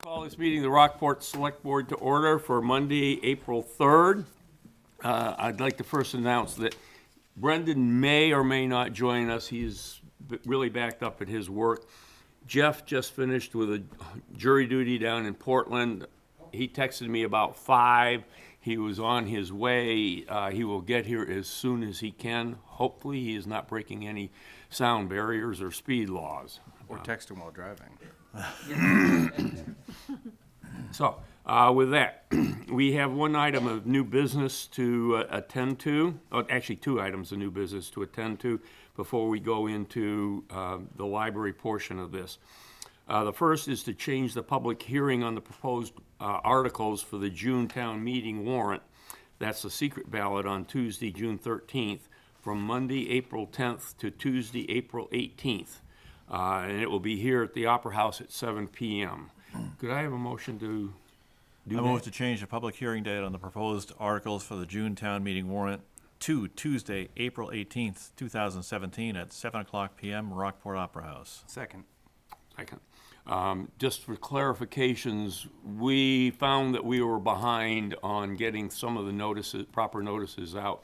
Call this meeting, the Rockport Select Board, to order for Monday, April 3rd. I'd like to first announce that Brendan may or may not join us. He's really backed up at his work. Jeff just finished with a jury duty down in Portland. He texted me about 5. He was on his way. He will get here as soon as he can. Hopefully, he is not breaking any sound barriers or speed laws. Or texting while driving. So, with that, we have one item of new business to attend to, actually 2 items of new business to attend to before we go into the library portion of this. The first is to change the public hearing on the proposed articles for the June town meeting warrant. That's the secret ballot on Tuesday, June 13th, from Monday, April 10th to Tuesday, April 18th. And it will be here at the Opera House at 7 p.m. Could I have a motion to do I that? move to change the public hearing date on the proposed articles for the June town meeting warrant to Tuesday, April 18th, 2017 at 7 o'clock p.m., Rockport Opera House. Second. Second. Just for clarifications, we found that we were behind on getting some of the notices, proper notices out.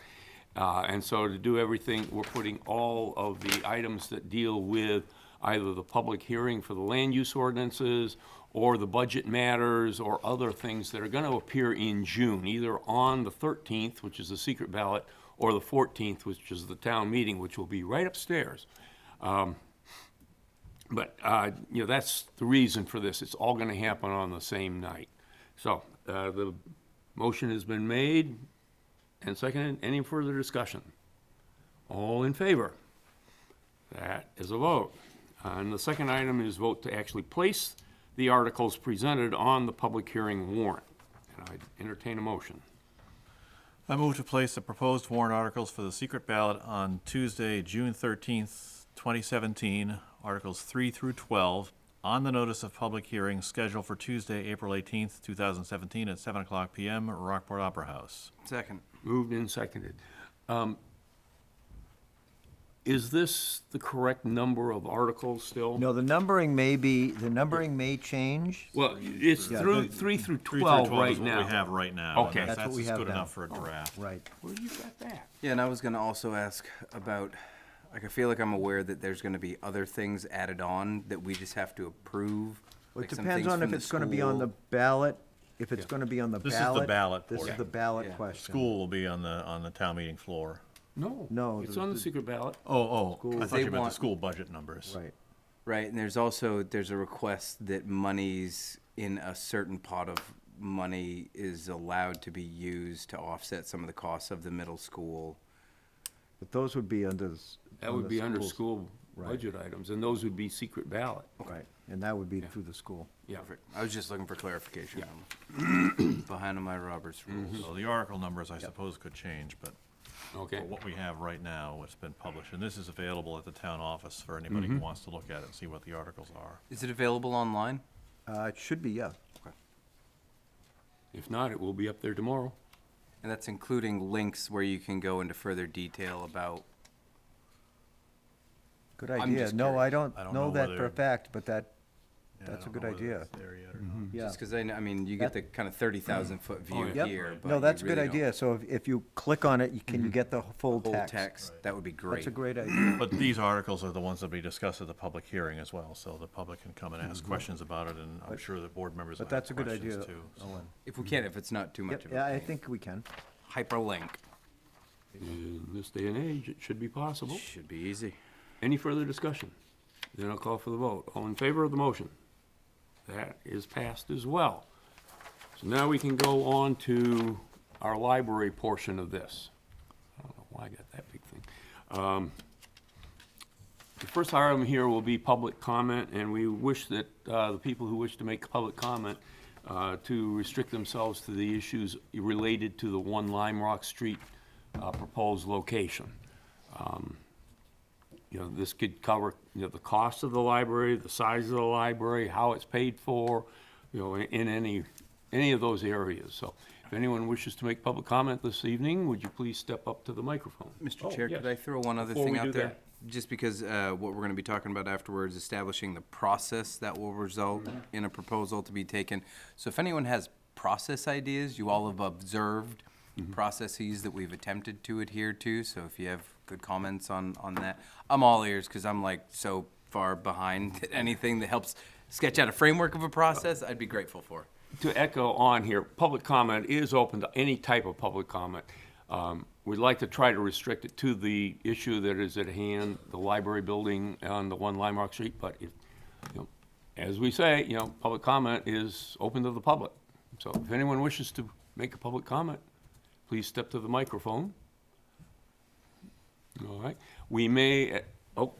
And so to do everything, we're putting all of the items that deal with either the public hearing for the land use ordinances or the budget matters or other things that are going to appear in June, either on the 13th, which is the secret ballot, or the 14th, which is the town meeting, which will be right upstairs. But that's the reason for this. It's all going to happen on the same night. So the motion has been made and seconded. Any further discussion? All in favor? That is a vote. And the second item is vote to actually place the articles presented on the public hearing warrant. And I entertain a motion. I move to place the proposed warrant articles for the secret ballot on Tuesday, June 13th, 2017, Articles 3 through 12, on the notice of public hearing scheduled for Tuesday, April 18th, 2017 at 7 o'clock p.m., Rockport Opera House. Second. Moved and seconded. Is this the correct number of articles still? No, the numbering may change. Well, it's Yeah, through the- 3 through 3 12 through 12 right is what now. we have right now. Okay. And That's what we have good now. enough for a draft. Right. Where you got that? Yeah, and I was gonna also ask about, I feel like I'm aware that there's gonna be other things added on that we just have to approve. Well, it like some depends things on from if the it's gonna be on the school. ballot. If it's gonna be on the This is the ballot. ballot This is portion. the ballot Yeah. question. School will be on the town meeting floor. No, it's on the secret ballot. I thought They you meant the want- school budget numbers. Right. Right, and there's a request that monies in a certain pot of money is allowed to be used to offset some of the costs of the middle school. But those would be under. That would be under schools. school Right. budget items, and those would be secret ballot. Right, and that would be through the school. Yeah. Perfect. I was just looking for clarification. Yeah. I'm behind on my Robert's rules. So the article numbers, I suppose, could change, but Okay. for what we have right now, what's been published, and this is available at the town office for anybody who wants to look at it and see what the articles are. Is it available online? It should be, yeah. If not, it will be up there tomorrow. And that's including links where you can go into further detail about, Good I'm idea. just No, I curious. don't I don't know know that for a whether- fact, but that's Yeah, I a don't good know whether idea. it's there yet or not. Yeah. just because you get the kind of 30,000-foot view Yep. here. but No, you that's a good really don't- idea. So if you click on it, can you get the full Full text? text, that would be great. That's a great idea. But these articles are the ones that we discuss at the public hearing as well, so the public can come and ask questions about it, and I'm sure the board members will But have that's a good idea, questions too. so. Owen. If we can, if it's not too much Yep, of a yeah, I pain. think we can. Hyperlink. In this day and age, it should be possible. Should be easy. Any further discussion? Then I'll call for the vote. All in favor of the motion? That is passed as well. So now we can go on to our library portion of this. I don't know why I got that big thing. The first item here will be public comment, and we wish that the people who wish to make public comment to restrict themselves to the issues related to the 1 Lime Rock Street proposed location. This could cover, the cost of the library, the size of the library, how it's paid for, in any of those areas. So if anyone wishes to make public comment this evening, would you please step up to the microphone? Mr. Oh, Chair, yes. could I throw one other Before thing we do out there? that, just because what we're going to be talking about afterwards, establishing the process that will result in a proposal to be taken. So if anyone has process ideas, you all have observed processes that we've attempted to adhere to. So if you have good comments on that, I'm all ears because I'm like so far behind that anything that helps sketch out a framework of a process, I'd be grateful for. To echo on here, public comment is open to any type of public comment. We'd like to try to restrict it to the issue that is at hand, the library building on the 1 Limerock Street, but if, as we say, public comment is open to the public. So if anyone wishes to make a public comment, please step to the microphone. All right, we may, I'll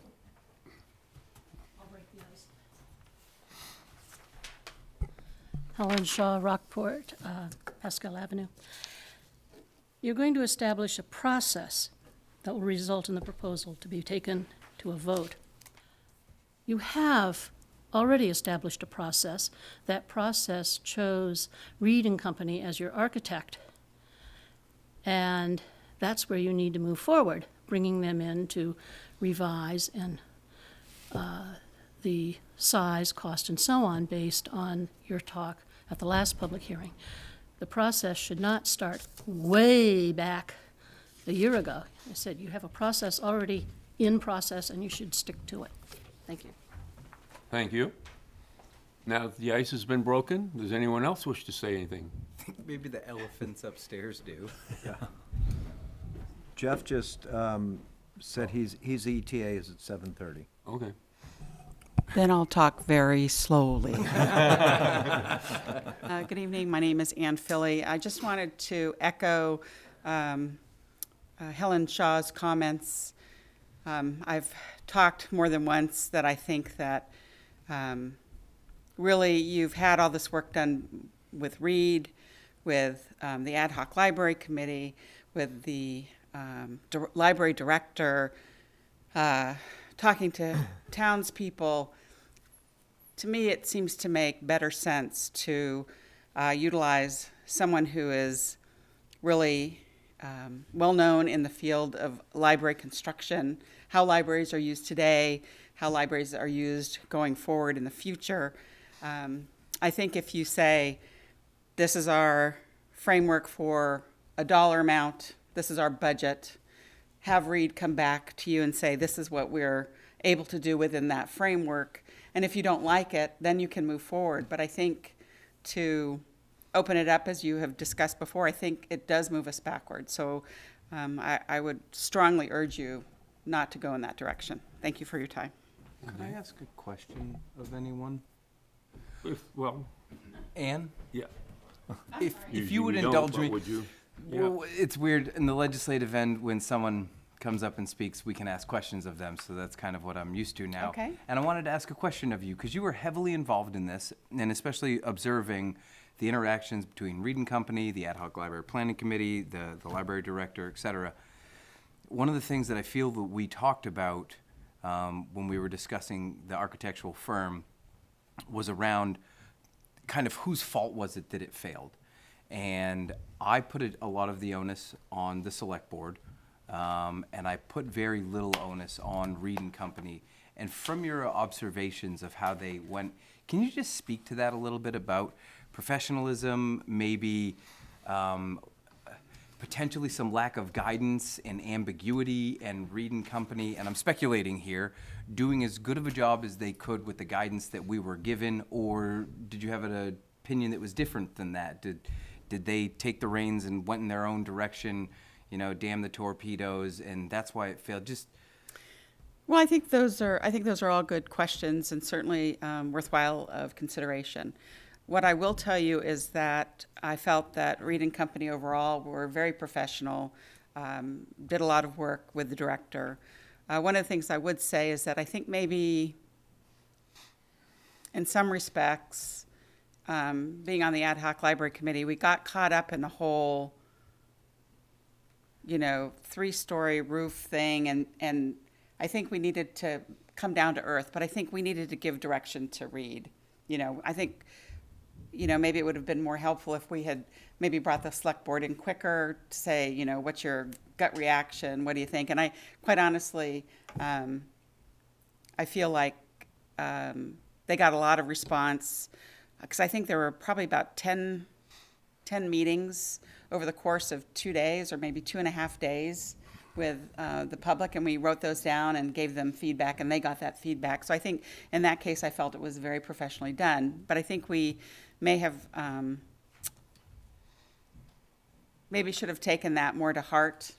break the ice. Helen Shaw, Rockport, Pascal Avenue. You're going to establish a process that will result in the proposal to be taken to a vote. You have already established a process. That process chose Reed and Company as your architect. And that's where you need to move forward, bringing them in to revise and the size, cost, and so on based on your talk at the last public hearing. The process should not start way back a year ago. I said you have a process already in process and you should stick to it. Thank you. thank you. Now that the ice has been broken, does anyone else wish to say anything? Maybe the elephants upstairs do. Jeff just said his ETA is at 7:30. Okay. Then I'll talk very slowly. Good evening. My name is Ann Philly. I just wanted to echo Helen Shaw's comments. I've talked more than once that I think that really you've had all this work done with Reed, with the Ad Hoc Library Committee, with the library director, talking to townspeople. To me, it seems to make better sense to utilize someone who is really well-known in the field of library construction, how libraries are used today, how libraries are used going forward in the future. I think if you say, this is our framework for a dollar amount, this is our budget, have Reed come back to you and say, this is what we're able to do within that framework. And if you don't like it, then you can move forward. But I think to open it up, as you have discussed before, I think it does move us backward. So I would strongly urge you not to go in that direction. Thank you for your time. Could I ask a question of anyone? Well, Ann? yeah. If you would don't, indulge but me. would you? Yeah. Well, it's weird in the legislative end when someone comes up and speaks, we can ask questions of them. So that's kind of what I'm used to now. Okay. And I wanted to ask a question of you because you were heavily involved in this, and especially observing the interactions between Reed and Company, the Ad Hoc Library Planning Committee, the library director, et cetera. One of the things that I feel that we talked about when we were discussing the architectural firm was around kind of whose fault was it that it failed. And I put a lot of the onus on the select board, and I put very little onus on Reed and Company. And from your observations of how they went, can you just speak to that a little bit about professionalism, maybe potentially some lack of guidance and ambiguity, and Reed and Company, and I'm speculating here, doing as good of a job as they could with the guidance that we were given, or did you have an opinion that was different than that? Did they take the reins and went in their own direction, damn the torpedoes, and that's why it failed? Well, I think those are all good questions and certainly worthwhile of consideration. What I will tell you is that I felt that Reed and Company overall were very professional, did a lot of work with the director. One of the things I would say is that I think maybe in some respects, being on the Ad Hoc Library Committee, we got caught up in the whole, 3-story roof thing, and I think we needed to come down to earth, but I think we needed to give direction to Reed. I think you know, maybe it would have been more helpful if we had maybe brought the select board in quicker to say, you know, what's your gut reaction? What do you think? And I, quite honestly, I feel like they got a lot of response, because I think there were probably about 10 meetings over the course of 2 days, or maybe 2.5 days with the public, and we wrote those down and gave them feedback, and they got that feedback. So I think in that case, I felt it was very professionally done. But I think we may have, maybe should have taken that more to heart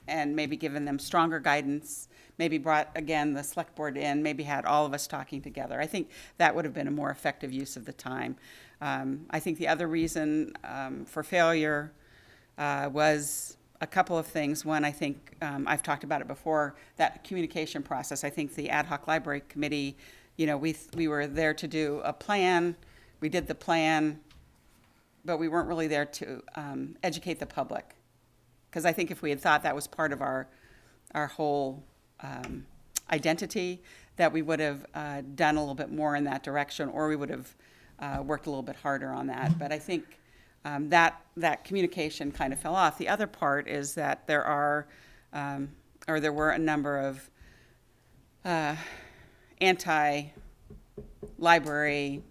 and maybe given them stronger guidance, maybe brought, again, the select board in, maybe had all of us talking together. I think that would have been a more effective use of the time. I think the other reason for failure was a couple of things. One, I think, I've talked about it before, that communication process. I think the ad hoc library committee, you know, we were there to do a plan, we did the plan, but we weren't really there to educate the public. Because I think if we had thought that was part of our whole identity, that we would have done a little bit more in that direction, or we would have worked a little bit harder on that. But I think that communication kind of fell off. The other part is that there were a number of anti-library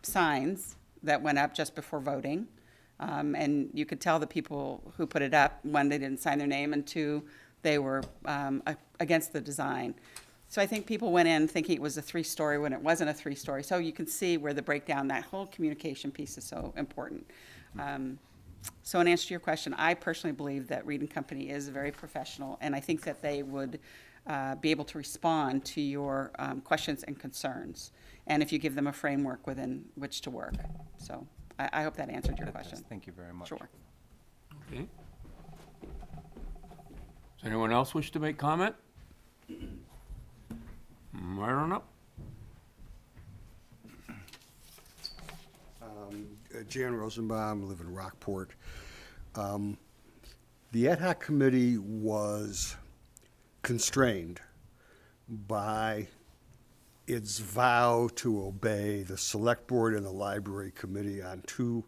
signs that went up just before voting. And you could tell the people who put it up, one, they didn't sign their name, and two, they were against the design. So I think people went in thinking it was a 3-story when it wasn't a 3-story. So you can see where the breakdown, that whole communication piece is so important. So in answer to your question, I personally believe that Reed & Company is very professional, and I think that they would be able to respond to your questions and concerns, and if you give them a framework within which to work. So I hope that answered your question. Thank you very much. Sure. Okay. Does anyone else wish to make comment? Right on up. Jan Rosenbaum, live in Rockport. The ad hoc committee was constrained by its vow to obey the select board and the library committee on 2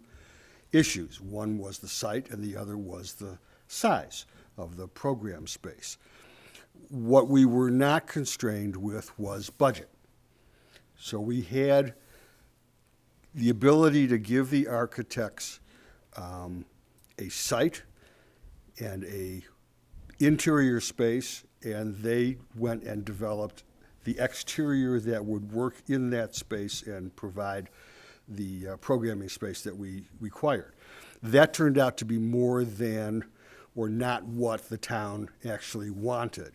issues. One was the site and the other was the size of the program space. What we were not constrained with was budget. So we had the ability to give the architects a site and a interior space, and they went and developed the exterior that would work in that space and provide the programming space that we required. That turned out to be more than or not what the town actually wanted.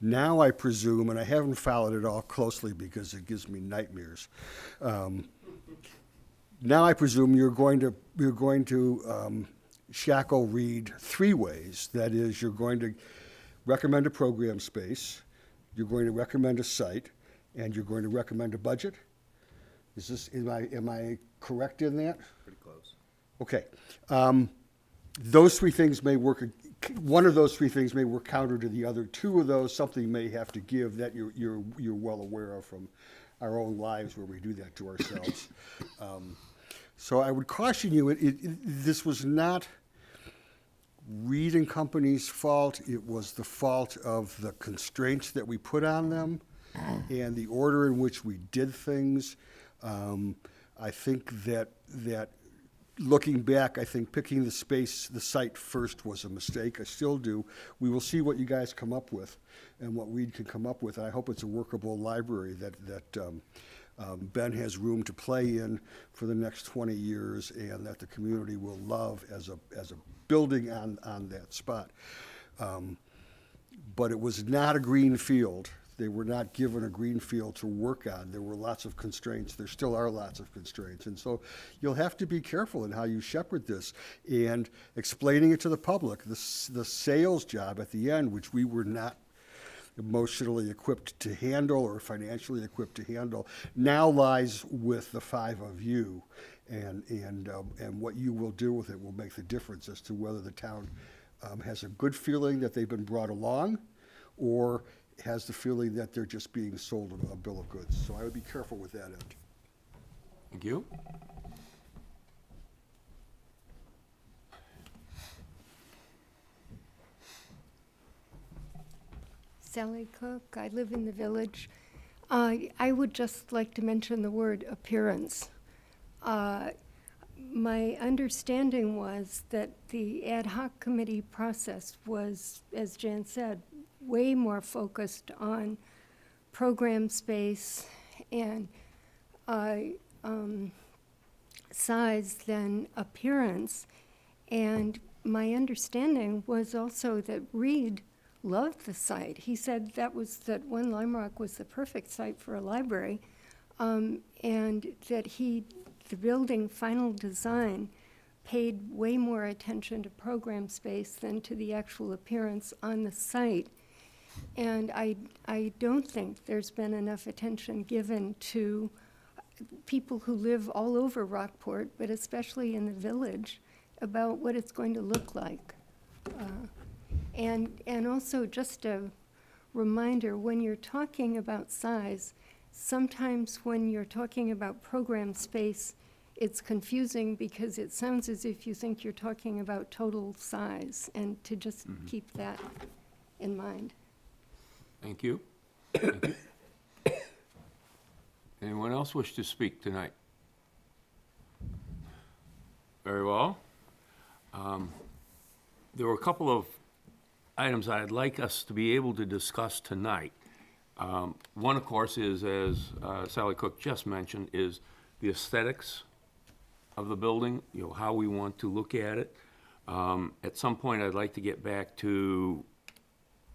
Now I presume, and I haven't followed it all closely because it gives me nightmares. Now I presume you're going to shackle Reed 3 ways. That is, you're going to recommend a program space, you're going to recommend a site, and you're going to recommend a budget. Am I correct in that? Pretty close. Okay. Those 3 things may work. One of those 3 things may work counter to the other. 2 of those, something may have to give. That you're well aware of from our own lives, where we do that to ourselves. So I would caution you. This was not Reed & Company's fault. It was the fault of the constraints that we put on them and the order in which we did things. I think that looking back, I think picking the site first was a mistake. I still do. We will see what you guys come up with and what Reed can come up with. I hope it's a workable library that Ben has room to play in for the next 20 years, and that the community will love as a building on that spot. But it was not a green field. They were not given a green field to work on. There were lots of constraints. There still are lots of constraints. And so you'll have to be careful in how you shepherd this and explaining it to the public. The sales job at the end, which we were not emotionally equipped to handle or financially equipped to handle, now lies with the 5 of you. And what you will do with it will make the difference as to whether the town has a good feeling that they've been brought along, or has the feeling that they're just being sold a bill of goods. So I would be careful with that end. Thank you. Sally Cook, I live in the village. I would just like to mention the word appearance. My understanding was that the ad hoc committee process was, as Jan said, way more focused on program space and size than appearance. And my understanding was also that Reed loved the site. He said that One Lime Rock was the perfect site for a library, and that the building final design paid way more attention to program space than to the actual appearance on the site. And I don't think there's been enough attention given to people who live all over Rockport, but especially in the village, about what it's going to look like. And also just a reminder, when you're talking about size, sometimes when you're talking about program space, it's confusing because it sounds as if you think you're talking about total size, and to just keep that in mind. Thank you. Thank you. Anyone else wish to speak tonight? Very well. There were a couple of items I'd like us to be able to discuss tonight. One, of course, is, as Sally Cook just mentioned, is the aesthetics of the building, how we want to look at it. At some point, I'd like to get back to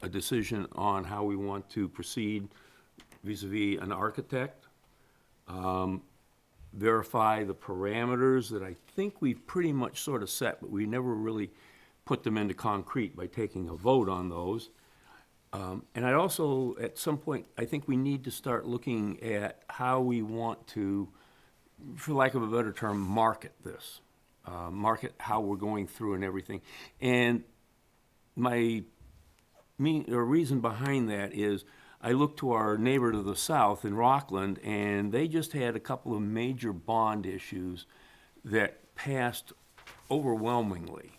a decision on how we want to proceed vis-a-vis an architect. Verify the parameters that I think we've pretty much sort of set, but we never really put them into concrete by taking a vote on those. And I also, at some point, I think we need to start looking at how we want to, for lack of a better term, market this. Market how we're going through and everything. And my reason behind that is I look to our neighbor to the south in Rockland, and they just had a couple of major bond issues that passed overwhelmingly.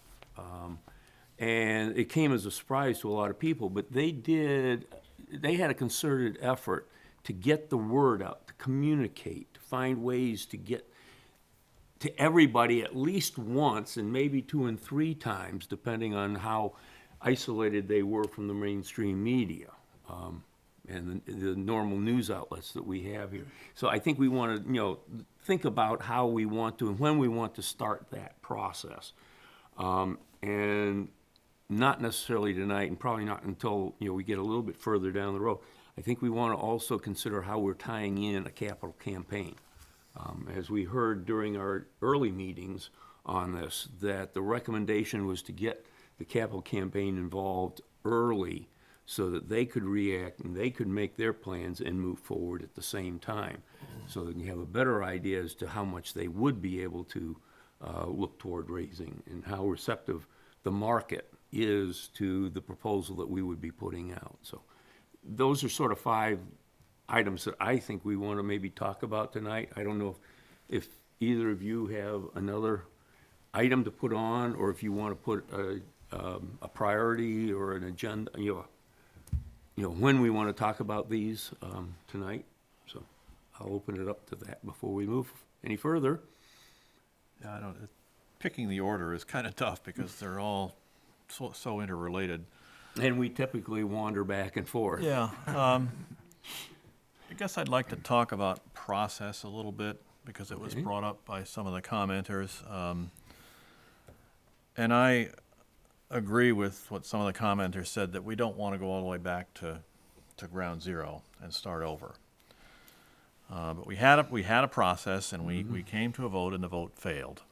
And it came as a surprise to a lot of people, but they had a concerted effort to get the word out, to communicate, to find ways to get to everybody at least once, and maybe 2 and 3 times, depending on how isolated they were from the mainstream media and the normal news outlets that we have here. So I think we want to, think about how we want to and when we want to start that process. And not necessarily tonight, and probably not until, we get a little bit further down the road. I think we want to also consider how we're tying in a capital campaign. As we heard during our early meetings on this, that the recommendation was to get the capital campaign involved early so that they could react and they could make their plans and move forward at the same time. So that you have a better idea as to how much they would be able to look toward raising and how receptive the market is to the proposal that we would be putting out. So those are sort of 5 items that I think we want to maybe talk about tonight. I don't know if either of you have another item to put on, or if you want to put a priority or an agenda, when we want to talk about these tonight. So I'll open it up to that before we move any further. Yeah, picking the order is kind of tough because they're all so interrelated. And we typically wander back and forth. Yeah. I guess I'd like to talk about process a little bit because it was brought up by some of the commenters. And I agree with what some of the commenters said, that we don't want to go all the way back to ground zero and start over. But we had a process, and we came to a vote, and the vote failed.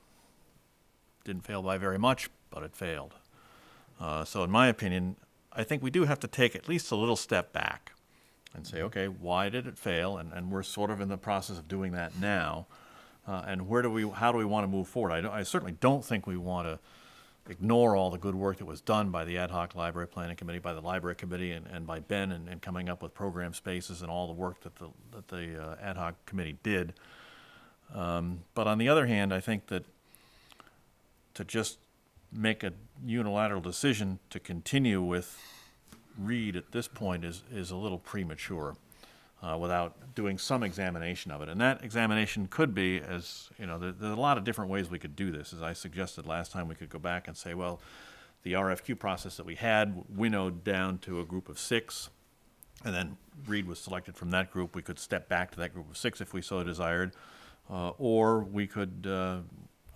Didn't fail by very much, but it failed. So in my opinion, I think we do have to take at least a little step back and say, okay, why did it fail? And we're sort of in the process of doing that now. And how do we want to move forward? I certainly don't think we want to ignore all the good work that was done by the Ad hoc Library Planning Committee, by the Library Committee, and by Ben in coming up with program spaces and all the work that the Ad hoc Committee did. But on the other hand, I think that to just make a unilateral decision to continue with Reed at this point is a little premature without doing some examination of it. And that examination could be, as you know, there's a lot of different ways we could do this. As I suggested last time, we could go back and say, well, the RFQ process that we had winnowed down to a group of 6, and then Reed was selected from that group. We could step back to that group of 6 if we so desired, or we could.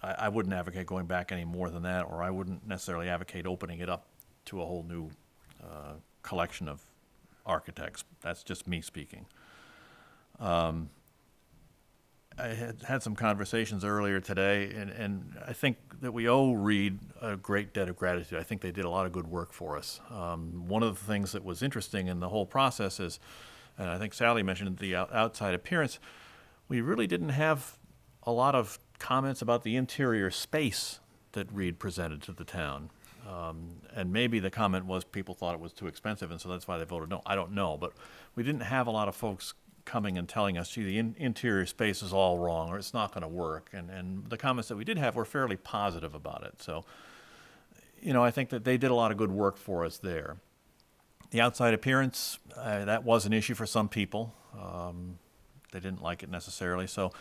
I wouldn't advocate going back any more than that, or I wouldn't necessarily advocate opening it up to a whole new collection of architects. That's just me speaking. I had some conversations earlier today, and I think that we owe Reed a great debt of gratitude. I think they did a lot of good work for us. One of the things that was interesting in the whole process is, and I think Sally mentioned the outside appearance, we really didn't have a lot of comments about the interior space that Reed presented to the town. And maybe the comment was people thought it was too expensive, and so that's why they voted no. I don't know, but we didn't have a lot of folks coming and telling us, gee, the interior space is all wrong, or it's not going to work. And the comments that we did have were fairly positive about it. So, you know, I think that they did a lot of good work for us there. The outside appearance, that was an issue for some people. They didn't like it necessarily. So,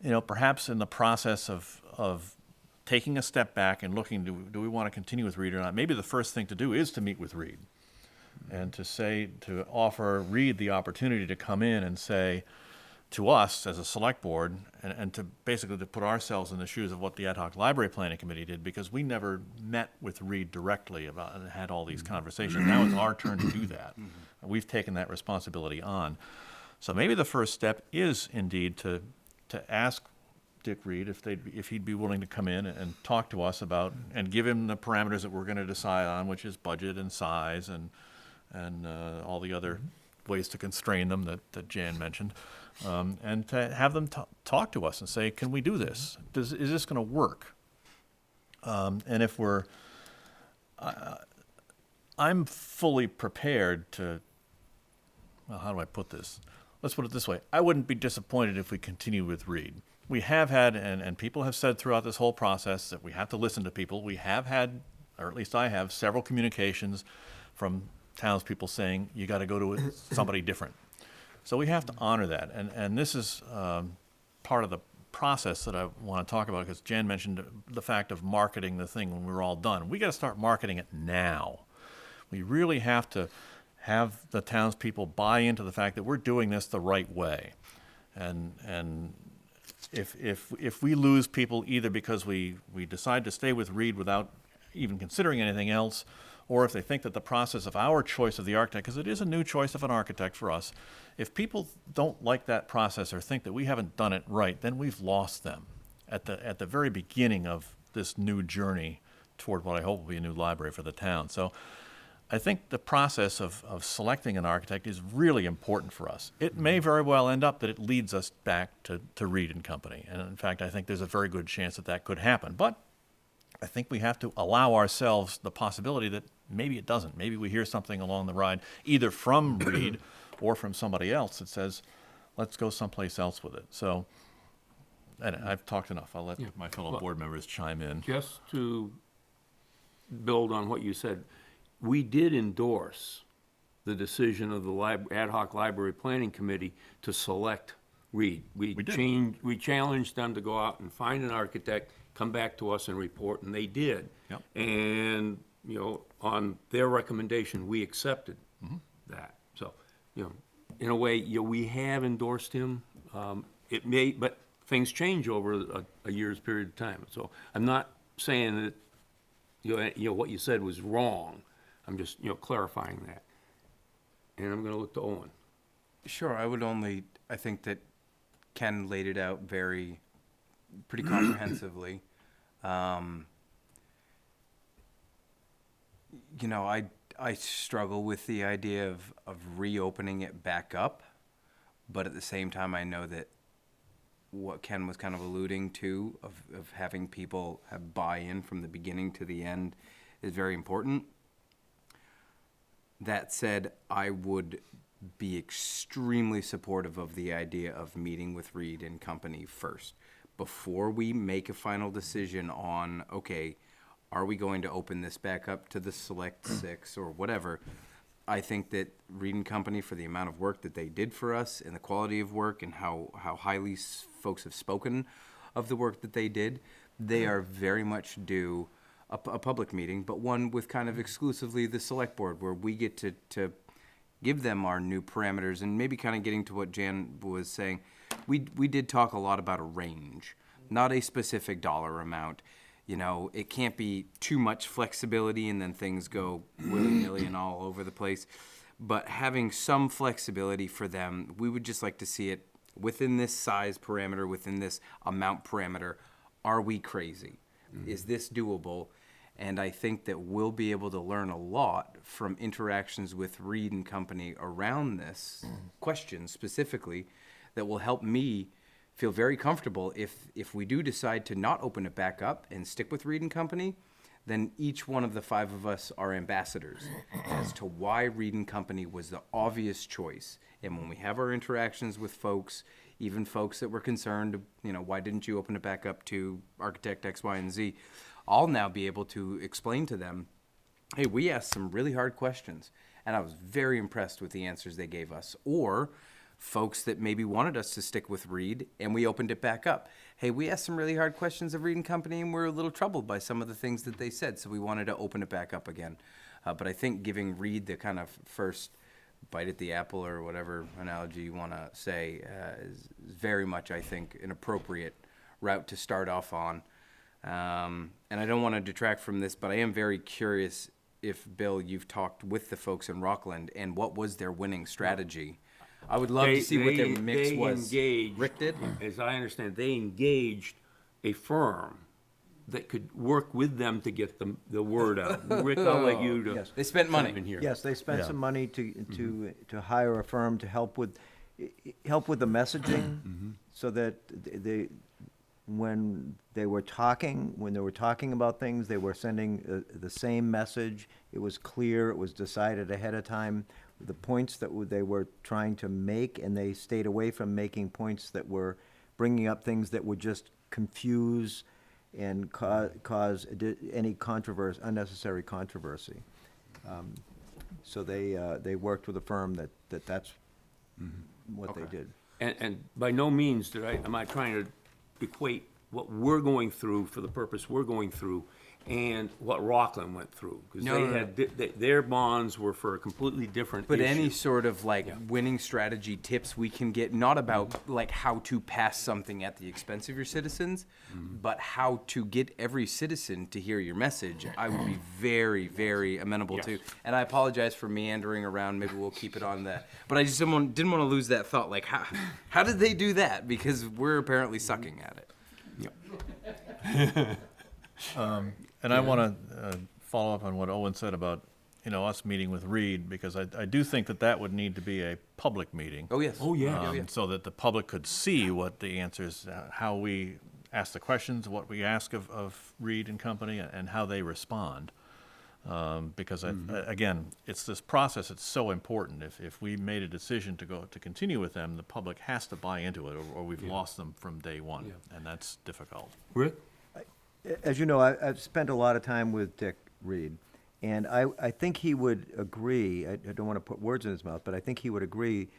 you know, perhaps in the process of taking a step back and looking, do we want to continue with Reed or not? Maybe the first thing to do is to meet with Reed and to offer Reed the opportunity to come in and say to us as a select board, and to basically to put ourselves in the shoes of what the ad hoc library planning committee did, because we never met with Reed directly about and had all these conversations. Now it's our turn to do that. We've taken that responsibility on. So maybe the first step is indeed to ask Dick Reed if he'd be willing to come in and talk to us about, and give him the parameters that we're going to decide on, which is budget and size and all the other ways to constrain them that Jan mentioned, and to have them talk to us and say, can we do this? Is this going to work? And if I'm fully prepared to, well, how do I put this? Let's put it this way. I wouldn't be disappointed if we continue with Reed. We have had, and people have said throughout this whole process that we have to listen to people. We have had, or at least I have, several communications from townspeople saying, you got to go to somebody different. So we have to honor that. And this is part of the process that I want to talk about, because Jan mentioned the fact of marketing the thing when we're all done. We got to start marketing it now. We really have to have the townspeople buy into the fact that we're doing this the right way. And if we lose people either because we decide to stay with Reed without even considering anything else, or if they think that the process of our choice of the architect, because it is a new choice of an architect for us, if people don't like that process or think that we haven't done it right, then we've lost them at the very beginning of this new journey toward what I hope will be a new library for the town. So I think the process of selecting an architect is really important for us. It may very well end up that it leads us back to Reed and Company. And in fact, I think there's a very good chance that could happen. But I think we have to allow ourselves the possibility that maybe it doesn't. Maybe we hear something along the ride, either from Reed or from somebody else that says, let's go someplace else with it. So, and I've talked enough. I'll let my fellow board members chime in. Just to build on what you said, we did endorse the decision of the ad hoc library planning committee to select Reed. We challenged them to go out and find an architect, come back to us and report, and they did. Yep. And, you know, on their recommendation, we accepted that. So, you know, in a way, you know, we have endorsed him. It may, but things change over a year's period of time. So I'm not saying that, you know, what you said was wrong. I'm just, you know, clarifying that. And I'm going to look to Owen. Sure, I think that Ken laid it out pretty comprehensively. You know, I struggle with the idea of reopening it back up, but at the same time, I know that what Ken was kind of alluding to of having people have buy-in from the beginning to the end is very important. That said, I would be extremely supportive of the idea of meeting with Reed and Company first before we make a final decision on, okay, are we going to open this back up to the select six or whatever. I think that Reed and Company, for the amount of work that they did for us and the quality of work and how highly folks have spoken of the work that they did, they are very much due a public meeting, but one with kind of exclusively the select board, where we get to give them our new parameters. And maybe kind of getting to what Jan was saying, we did talk a lot about a range, not a specific dollar amount. You know, it can't be too much flexibility and then things go willy-nilly and all over the place. But having some flexibility for them, we would just like to see it within this size parameter, within this amount parameter. Are we crazy? Is this doable? And I think that we'll be able to learn a lot from interactions with Reed and Company around this question specifically that will help me feel very comfortable if we do decide to not open it back up and stick with Reed and Company, then each one of the five of us are ambassadors as to why Reed and Company was the obvious choice. And when we have our interactions with folks, even folks that were concerned, you know, why didn't you open it back up to architect X, Y, and Z, I'll now be able to explain to them, hey, we asked some really hard questions, and I was very impressed with the answers they gave us. Or folks that maybe wanted us to stick with Reed, and we opened it back up. Hey, we asked some really hard questions of Reed and Company, and we're a little troubled by some of the things that they said, so we wanted to open it back up again. But I think giving Reed the kind of first bite at the apple, or whatever analogy you want to say, is very much, I think, an appropriate route to start off on. And I don't want to detract from this, but I am very curious if, Bill, you've talked with the folks in Rockland, and what was their winning strategy? I would love to see what their mix was. Rick did? As I understand, they engaged a firm that could work with them to get the word out. Rick, I'll let you to. Yes. They spent money. chime in here. Yes, they spent Yeah. some money to hire a firm to help with the messaging, so that when they were talking about things, they were sending the same message. It was clear, it was decided ahead of time, the points that they were trying to make, and they stayed away from making points that were bringing up things that would just confuse and cause any controversy, unnecessary controversy. So they worked with a firm that's what they did. And by no means am I trying to equate what we're going through for the purpose we're going through and what Rockland went through. Because No, they no, had, their bonds were for a completely different But issue. any sort of like winning strategy tips we can get, not about like how to pass something at the expense of your citizens, but how to get every citizen to hear your message, I would be very, very amenable to. Yes. And I apologize for meandering around. Maybe we'll keep it on that. But I just didn't want to lose that thought. Like, how did they do that? Because we're apparently sucking at it. And I want to follow up on what Owen said about, us meeting with Reed, because I do think that would need to be a public meeting. Oh, yes. Oh, yeah. So that the public could see what the answers, how we ask the questions, what we ask of Reed and Company, and how they respond. Because again, it's this process. It's so important. If we made a decision to continue with them, the public has to buy into it, or we've lost them from day one, and that's difficult. Rick? As you know, I've spent a lot of time with Dick Reed, and I think he would agree, I don't want to put words in his mouth, but I think he would agree,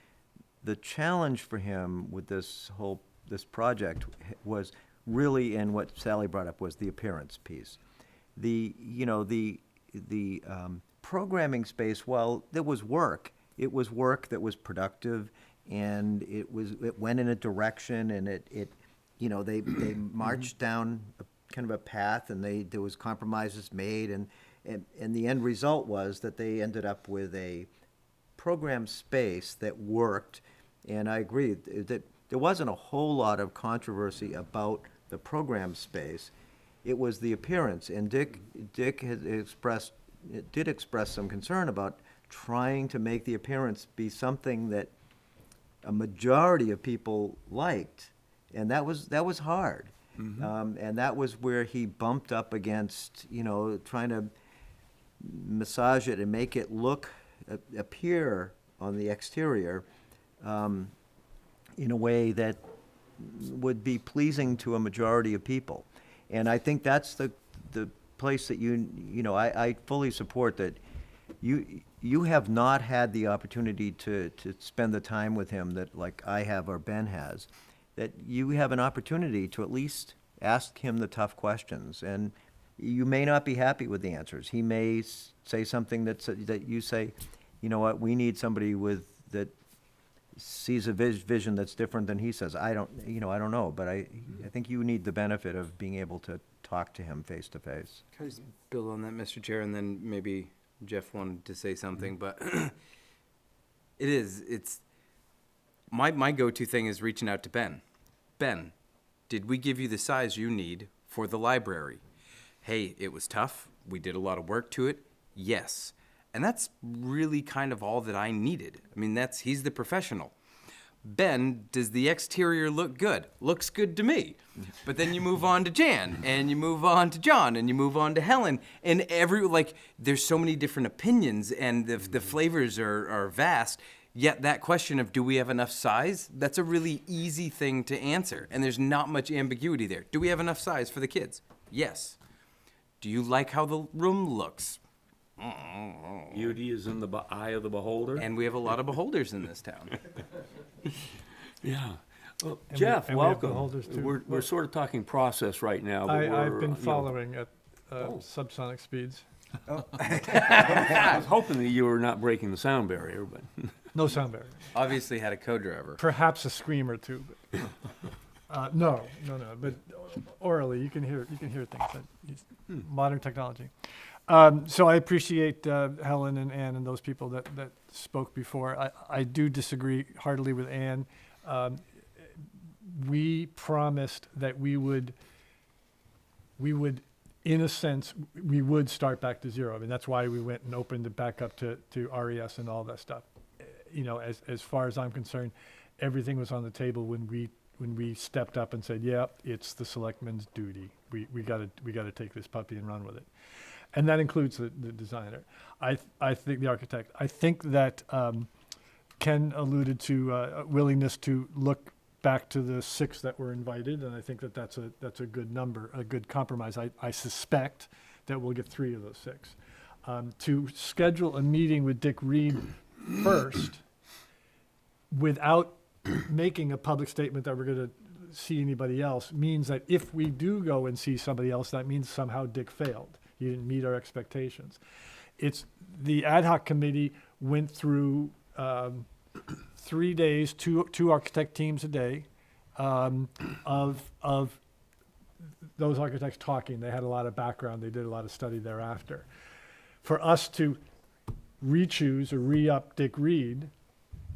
the challenge for him with this project was really, and what Sally brought up, was the appearance piece. The programming space, well, there was work. It was work that was productive, and it went in a direction, and they marched down kind of a path, and there was compromises made, and the end result was that they ended up with a program space that worked. And I agree that there wasn't a whole lot of controversy about the program space. It was the appearance, and Dick did express some concern about trying to make the appearance be something that a majority of people liked, and that was hard. And that was where he bumped up against, trying to massage it and make it appear on the exterior in a way that would be pleasing to a majority of people. And I think that's the place that you know, I fully support that. You have not had the opportunity to spend the time with him that like I have or Ben has, that you have an opportunity to at least ask him the tough questions. And you may not be happy with the answers. He may say something that you say, you know what, we need somebody that sees a vision that's different than he says. I don't know, but I think you need the benefit of being able to talk to him face to face. Can I just build on that, Mr. Chair, and then maybe Jeff wanted to say something, but it's my go-to thing is reaching out to Ben. Ben, did we give you the size you need for the library? Hey, it was tough. We did a lot of work to it. Yes. And that's really kind of all that I needed. I mean, he's the professional. Ben, does the exterior look good? Looks good to me. But then you move on to Jan, and you move on to John, and you move on to Helen, and there's so many different opinions, and the flavors are vast. Yet that question of do we have enough size, that's a really easy thing to answer, and there's not much ambiguity there. Do we have enough size for the kids? Yes. Do you like how the room looks? Beauty is in the eye of the beholder. And we have a lot of beholders in this town. Yeah. Well, And Jeff, we have welcome. beholders too. We're sort of talking process right now. but I've we're, been you know, following at subsonic speeds. I was hoping that you were not breaking the sound barrier, but No sound barrier. Obviously had a co-driver. Perhaps a scream or two. But, no. But orally, you can hear things. Modern technology. So I appreciate Helen and Ann and those people that spoke before. I do disagree heartily with Ann. We promised that we would, in a sense, we would start back to zero. I mean, that's why we went and opened it back up to RES and all that stuff. You know, as far as I'm concerned, everything was on the table when we stepped up and said, yeah, it's the selectmen's duty. We gotta take this puppy and run with it. And that includes the designer. I think the architect. I think that Ken alluded to a willingness to look back to the 6 that were invited, and I think that's a good number, a good compromise. I suspect that we'll get 3 of those 6. To schedule a meeting with Dick Reed first, without making a public statement that we're going to see anybody else, means that if we do go and see somebody else, that means somehow Dick failed. He didn't meet our expectations. It's the ad hoc committee went through 3 days, two architect teams a day, of those architects talking. They had a lot of background. They did a lot of study thereafter. For us to re-choose or re-up Dick Reed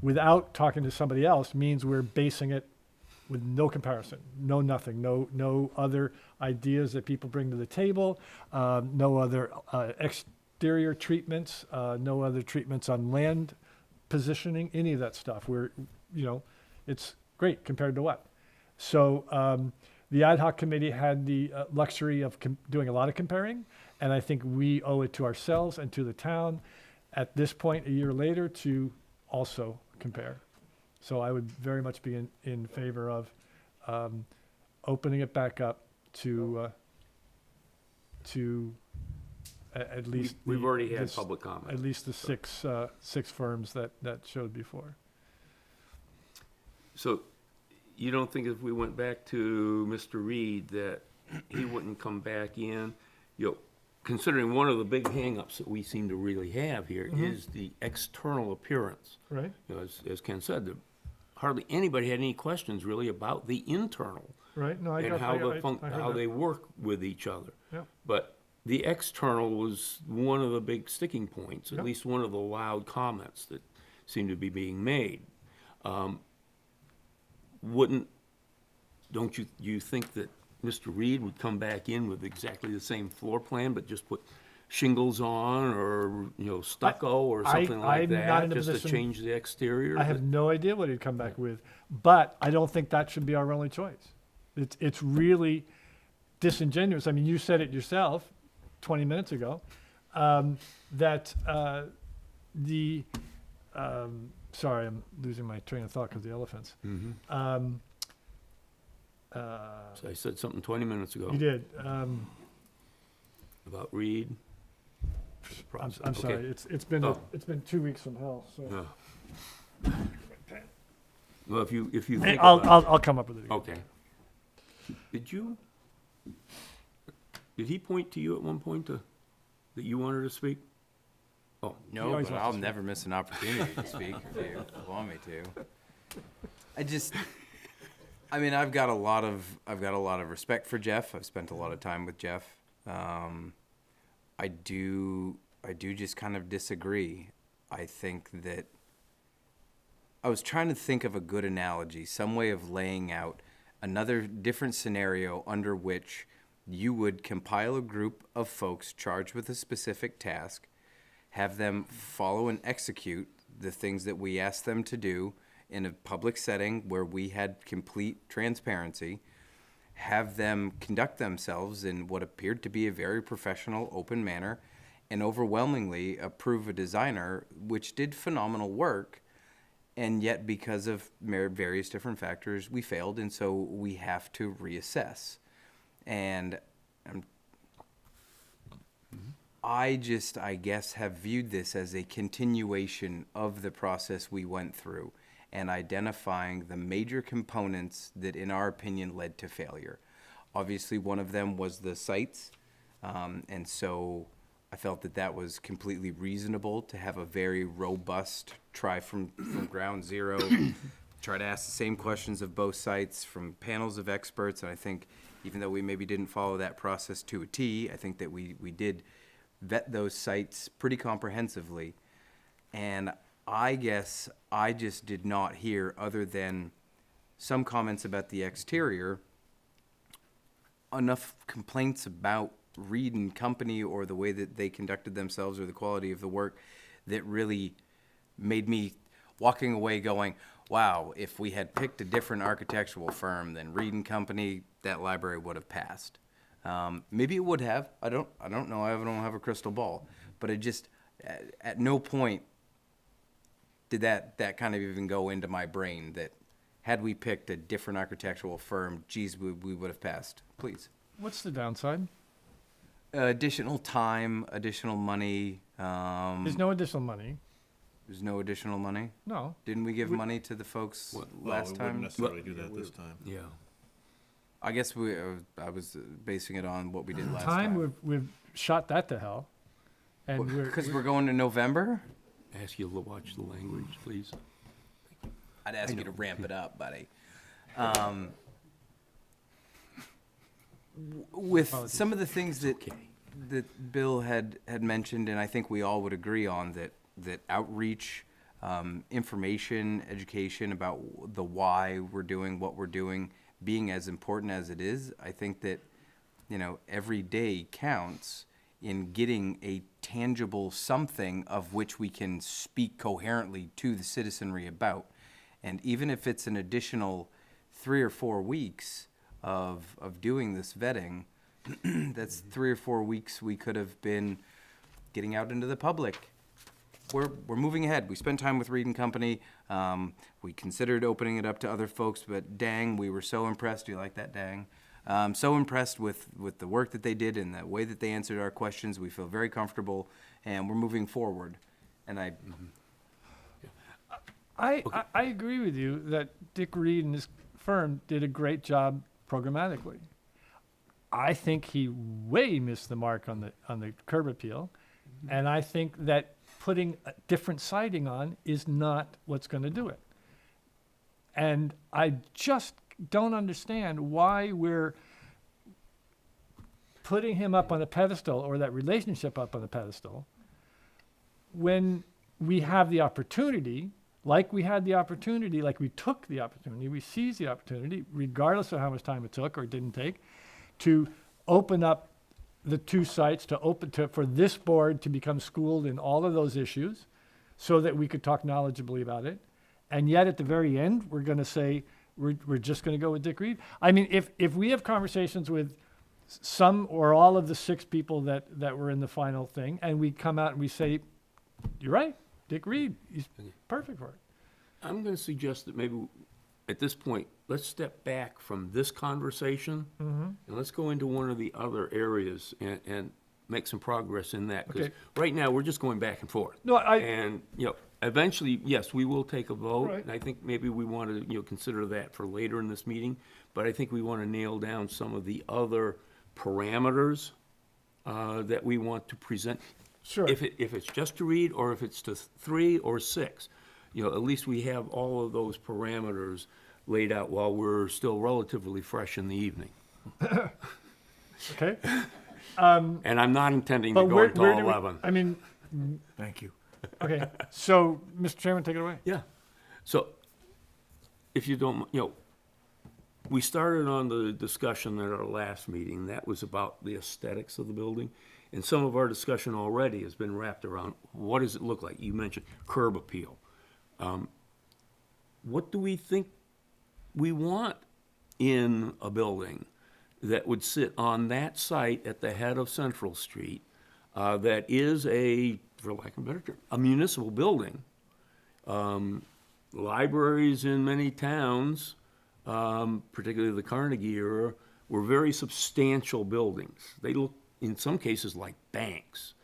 without talking to somebody else means we're basing it with no comparison, no nothing, no other ideas that people bring to the table, no other exterior treatments, no other treatments on land positioning, any of that stuff. It's great compared to what? So the ad hoc committee had the luxury of doing a lot of comparing, and I think we owe it to ourselves and to the town at this point, a year later, to also compare. So I would very much be in favor of opening it back up to at least we've already had this- public comment. at least the six firms that showed before. So you don't think if we went back to Mr. Reed that he wouldn't come back in? Considering one of the big hangups that we seem to really have here is the external appearance. Right. As Ken said, hardly anybody had any questions really about the internal Right. No, I and got how I heard how that. they work with each other. Yeah. But the external was one of the big sticking points, at Yep. least one of the loud comments that seemed to be being made. Don't you think that Mr. Reed would come back in with exactly the same floor plan, but just put shingles on or, stucco or something like I'm not in that, a just to position- change the exterior? I have no idea what he'd come back with, but I don't think that should be our only choice. It's really disingenuous. I mean, you said it yourself 20 minutes ago, that the sorry, I'm losing my train of thought because the elephants. So I said something 20 minutes ago You did. about Reed. I'm sorry. Okay. It's been Oh. it's been 2 weeks from hell. So Yeah. Well, if you Hey, think I'll, about I'll come up with it. Again. Okay. Did he point to you at one point that you wanted to speak? Oh, No, always but wants to I'll speak. never miss an opportunity to speak if you want me to. I've got a lot of respect for Jeff. I've spent a lot of time with Jeff. I do just kind of disagree. I think that I was trying to think of a good analogy, some way of laying out another different scenario under which you would compile a group of folks charged with a specific task, have them follow and execute the things that we asked them to do in a public setting where we had complete transparency, have them conduct themselves in what appeared to be a very professional, open manner, and overwhelmingly approve a designer which did phenomenal work, and yet because of various different factors, we failed, and so we have to reassess. And I guess, have viewed this as a continuation of the process we went through and identifying the major components that, in our opinion, led to failure. Obviously, one of them was the sites, and so I felt that was completely reasonable to have a very robust try from ground zero, try to ask the same questions of both sites from panels of experts. And I think even though we maybe didn't follow that process to a T, I think that we did vet those sites pretty comprehensively. And I guess I just did not hear, other than some comments about the exterior, enough complaints about Reed and Company or the way that they conducted themselves or the quality of the work that really made me walking away going, wow, if we had picked a different architectural firm than Reed and Company, that library would have passed. Maybe it would have. I don't know. I don't have a crystal ball. But it just, at no point did that kind of even go into my brain that had we picked a different architectural firm, geez, we would have passed. Please. What's the downside? Additional time, additional money. There's no additional money. There's no additional money? No. Didn't we give money to the folks Well, last we time? wouldn't necessarily do that this time. yeah. I guess I was basing it on what we did last Time time. we've shot that to hell, and Because we're going to November? Ask you to watch the language, please. I'd ask you to ramp it up, buddy. With some of the things that Bill had mentioned, and I think we all would agree on, that outreach, information, education about the why we're doing what we're doing, being as important as it is, I think that, every day counts in getting a tangible something of which we can speak coherently to the citizenry about. And even if it's an additional 3 or 4 weeks of doing this vetting, that's 3 or 4 weeks we could have been getting out into the public. We're moving ahead. We spent time with Reed and Company. We considered opening it up to other folks, but dang, we were so impressed. Do you like that, dang? So impressed with the work that they did and the way that they answered our questions. We feel very comfortable, and we're moving forward. And I agree with you that Dick Reed and his firm did a great job programmatically. I think he way missed the mark on the curb appeal, and I think that putting a different siding on is not what's going to do it. And I just don't understand why we're putting him up on a pedestal, or that relationship up on a pedestal, when we have the opportunity, like we had the opportunity, like we took the opportunity, we seized the opportunity, regardless of how much time it took or didn't take, to open up the 2 sites, for this board to become schooled in all of those issues so that we could talk knowledgeably about it. And yet at the very end, we're going to say, we're just going to go with Dick Reed. I mean, if we have conversations with some or all of the 6 people that were in the final thing, and we come out and we say, you're right, Dick Reed, he's perfect for it. I'm gonna suggest that maybe, at this point, let's step back from this conversation, and let's go into one of the other areas and make some progress in that. Because Okay. right now, we're just going back and forth. No, And, eventually, yes, we will take a vote, Right. and I think maybe we want to, consider that for later in this meeting. But I think we want to nail down some of the other parameters that we want to present. Sure. If it's just to read, or if it's to 3 or 6, at least we have all of those parameters laid out while we're still relatively fresh in the evening. Okay. And I'm not intending to But go where until do we, 11. I mean, Thank you. okay, so, Mr. Chairman, take it away. Yeah. So, if you don't, we started on the discussion at our last meeting. That was about the aesthetics of the building. And some of our discussion already has been wrapped around, what does it look like? You mentioned curb appeal. What do we think we want in a building that would sit on that site at the head of Central Street, that is for lack of a better term, a municipal building? Libraries in many towns, particularly the Carnegie era, were very substantial buildings. They look, in some cases, like banks,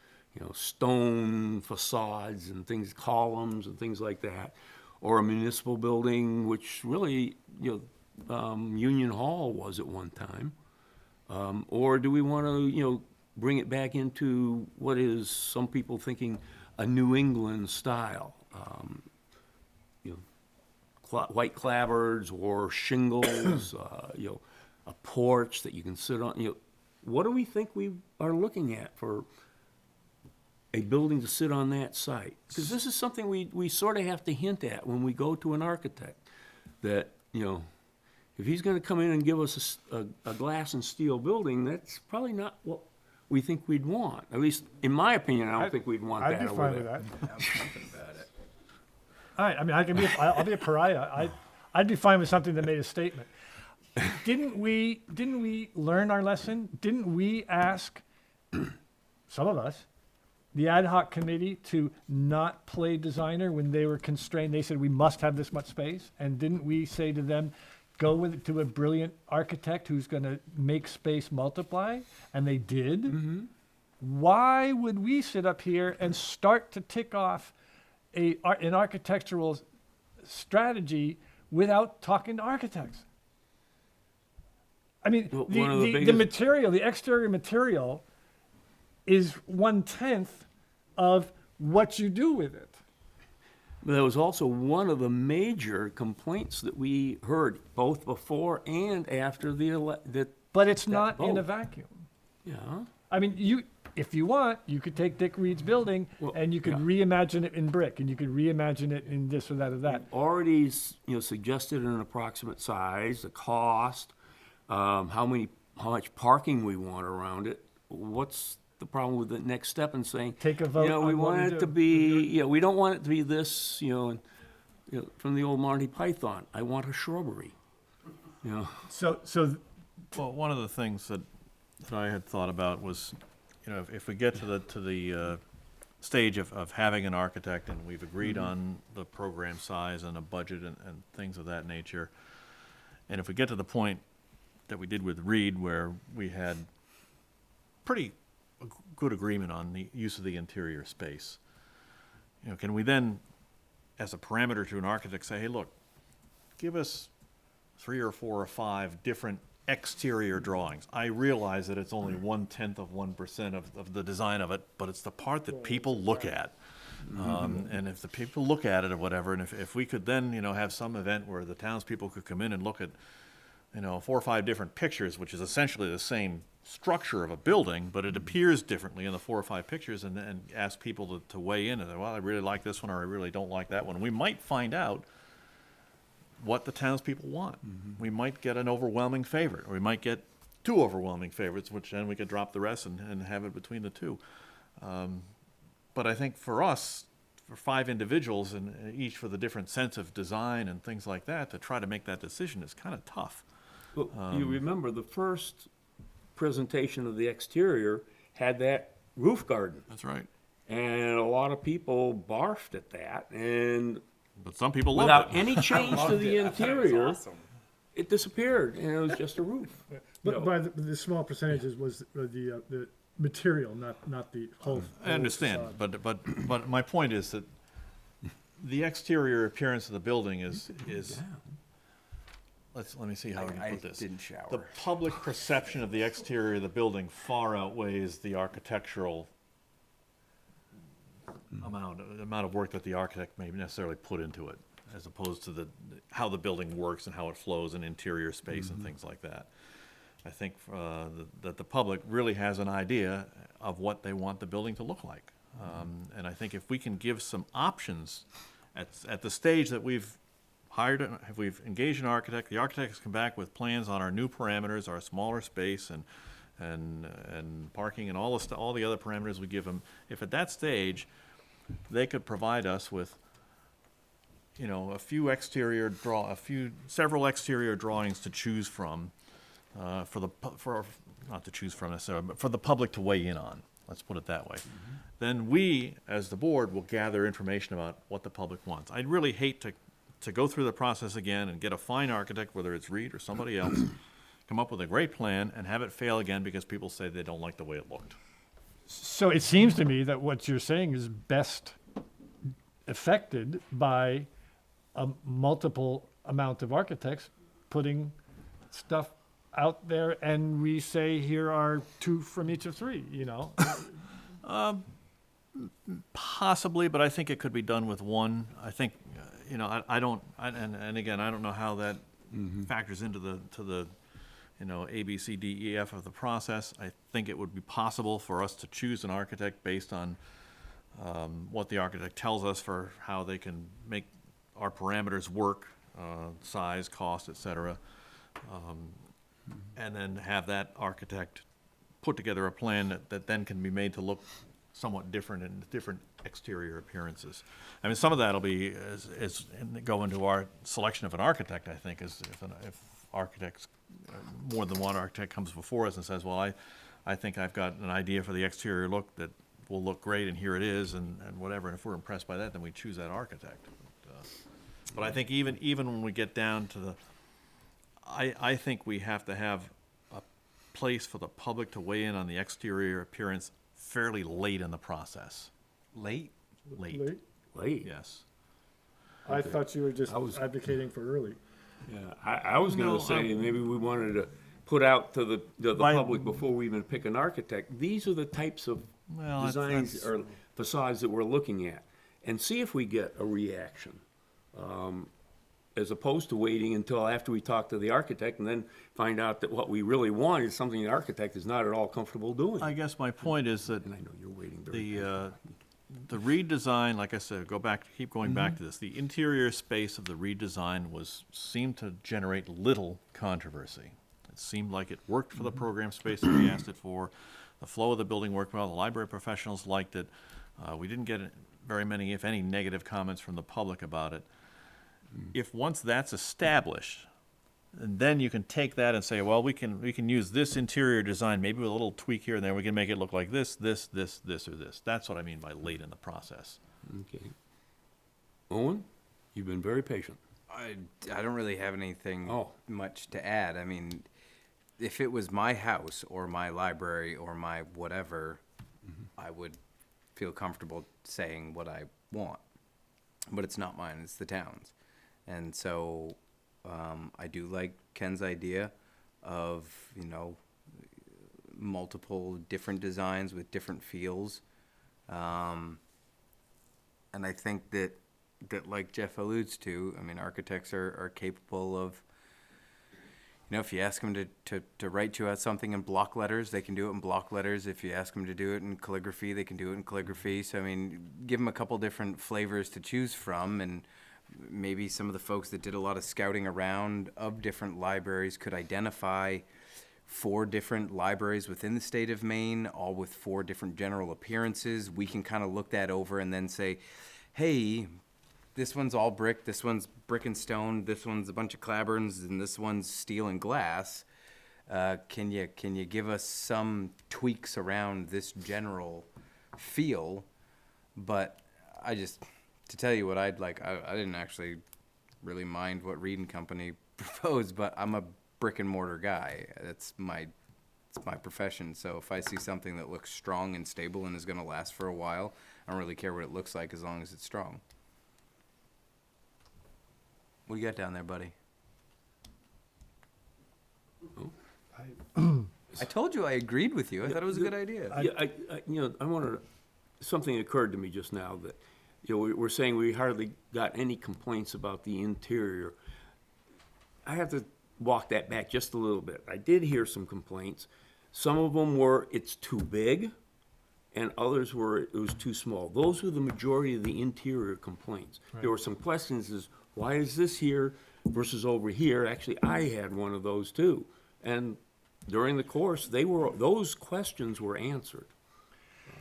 stone facades and things, columns and things like that. Or a municipal building, which really, Union Hall was at one time. Or do we want to, bring it back into what is some people thinking a New England style? White clapboards or shingles, a porch that you can sit on. What do we think we are looking at for a building to sit on that site? Because this is something we sort of have to hint at when we go to an architect, that, if he's going to come in and give us a glass and steel building, that's probably not what we think we'd want. At least, in my opinion, I don't think we'd want I'd that be over fine with there. that. All right, I mean, I'll be a pariah. I'd be fine with something that made a statement. Didn't we learn our lesson? Didn't we ask, some of us, the ad hoc committee to not play designer when they were constrained? They said we must have this much space. And didn't we say to them, go with it to a brilliant architect who's going to make space multiply? And they did. Mm-hmm. Why would we sit up here and start to tick off an architectural strategy without talking to architects? I mean, Well, one of the the biggest- material, the exterior material is 1/10 of what you do with it. That was also one of the major complaints that we heard, both before and after But it's that not in a vote. vacuum. Yeah. I mean, if you want, you could take Dick Reed's building Well, and you could yeah. reimagine it in brick, and you could reimagine it in this or that or that. Already, suggested an approximate size, the cost, how much parking we want around it. What's the problem with the next step in saying, Take a vote we on what want we it do. to be, we don't want it to be this, from the old Monty Python, I want a shrubbery. So Well, one of the things that I had thought about was, if we get to the stage of having an architect and we've agreed on the program size and a budget and things of that nature, and if we get to the point that we did with Reed, where we had pretty good agreement on the use of the interior space, can we then, as a parameter to an architect, say, hey, look, give us 3 or 4 or 5 different exterior drawings. I realize that it's only 1/10 of 1% of the design of it, but it's the part that people look at. And if the people look at it or whatever, and if we could then, have some event where the townspeople could come in and look at, 4 or 5 different pictures, which is essentially the same structure of a building, but it appears differently in the 4 or 5 pictures, and ask people to weigh in and say, well, I really like this one, or I really don't like that one. We might find out what the townspeople want. We might get an overwhelming favorite, or we might get 2 overwhelming favorites, which then we could drop the rest and have it between the 2. But I think for us, for 5 individuals, and each with a different sense of design and things like that, to try to make that decision is kind of tough. Well, you remember the first presentation of the exterior had that roof garden. That's right. And a lot of people barfed at that, and But some people love without it. any change to the interior, it disappeared, and it was just a roof. But by the small percentages was the material, not the whole. I understand, but my point is that the exterior appearance of the building is, let me see how I can I put this. didn't shower. The public perception of the exterior of the building far outweighs the architectural amount of work that the architect may necessarily put into it, as opposed to how the building works and how it flows in interior space and things like that. I think that the public really has an idea of what they want the building to look like. And I think if we can give some options at the stage that we've if we've engaged an architect, the architect has come back with plans on our new parameters, our smaller space and parking and all the other parameters we give them. If at that stage, they could provide us with, several exterior drawings to choose from, not to choose from necessarily, but for the public to weigh in on. Let's put it that way. Then we, as the board, will gather information about what the public wants. I'd really hate to go through the process again and get a fine architect, whether it's Reed or somebody else, come up with a great plan and have it fail again because people say they don't like the way it looked. So it seems to me that what you're saying is best affected by a multiple amount of architects putting stuff out there, and we say, here are 2 from each of 3, Possibly, but I think it could be done with one. I think, and again, I don't know how that factors into the A, B, C, D, E, F of the process. I think it would be possible for us to choose an architect based on what the architect tells us for how they can make our parameters work, size, cost, et cetera. And then have that architect put together a plan that then can be made to look somewhat different in different exterior appearances. I mean, some of that'll be go into our selection of an architect, I think, if architects, more than one architect comes before us and says, well, I think I've got an idea for the exterior look that will look great, and here it is, and whatever. And if we're impressed by that, then we choose that architect. But I think even when we get down to I think we have to have a place for the public to weigh in on the exterior appearance fairly late in the process. Late? Late, Late. yes. I thought you were just I was- advocating for early. Yeah, I was No, gonna say, maybe we wanted to put out to the By- public before we even pick an architect, these are the types of Well, designs that's- or facades that we're looking at, and see if we get a reaction. As opposed to waiting until after we talk to the architect and then find out that what we really want is something the architect is not at all comfortable doing. I guess my point is that And I know you're waiting very the redesign, like I said, keep going back to this. The interior space of the redesign seemed to generate little controversy. It seemed like it worked for the program space that we asked it for. The flow of the building worked well. The library professionals liked it. We didn't get very many, if any, negative comments from the public about it. If once that's established, and then you can take that and say, well, we can use this interior design, maybe with a little tweak here and there, we can make it look like this, or this. That's what I mean by late in the process. Okay. Owen, you've been very patient. I don't really have anything Oh. much to add. I mean, if it was my house or my library or my whatever, I would feel comfortable saying what I want. But it's not mine, it's the town's. And so I do like Ken's idea of, multiple different designs with different feels. And I think that like Jeff alludes to, I mean, architects are capable of, if you ask them to write you out something in block letters, they can do it in block letters. If you ask them to do it in calligraphy, they can do it in calligraphy. So, I mean, give them a couple different flavors to choose from, and maybe some of the folks that did a lot of scouting around of different libraries could identify 4 different libraries within the state of Maine, all with 4 different general appearances. We can kind of look that over and then say, hey, this one's all brick, this one's brick and stone, this one's a bunch of clapboards, and this one's steel and glass. Can you give us some tweaks around this general feel? But to tell you what I'd like, I didn't actually really mind what Reed and Company proposed, but I'm a brick and mortar guy. It's my profession. So if I see something that looks strong and stable and is going to last for a while, I don't really care what it looks like as long as it's strong. What do you got down there, buddy? I told you I agreed with you. I thought it was a good idea. Yeah, I wanted, something occurred to me just now that, we're saying we hardly got any complaints about the interior. I have to walk that back just a little bit. I did hear some complaints. Some of them were, it's too big, and others were, it was too small. Those were the majority of the interior complaints. There were some questions as, why is this here versus over here? Actually, I had one of those too. And during the course, those questions were answered,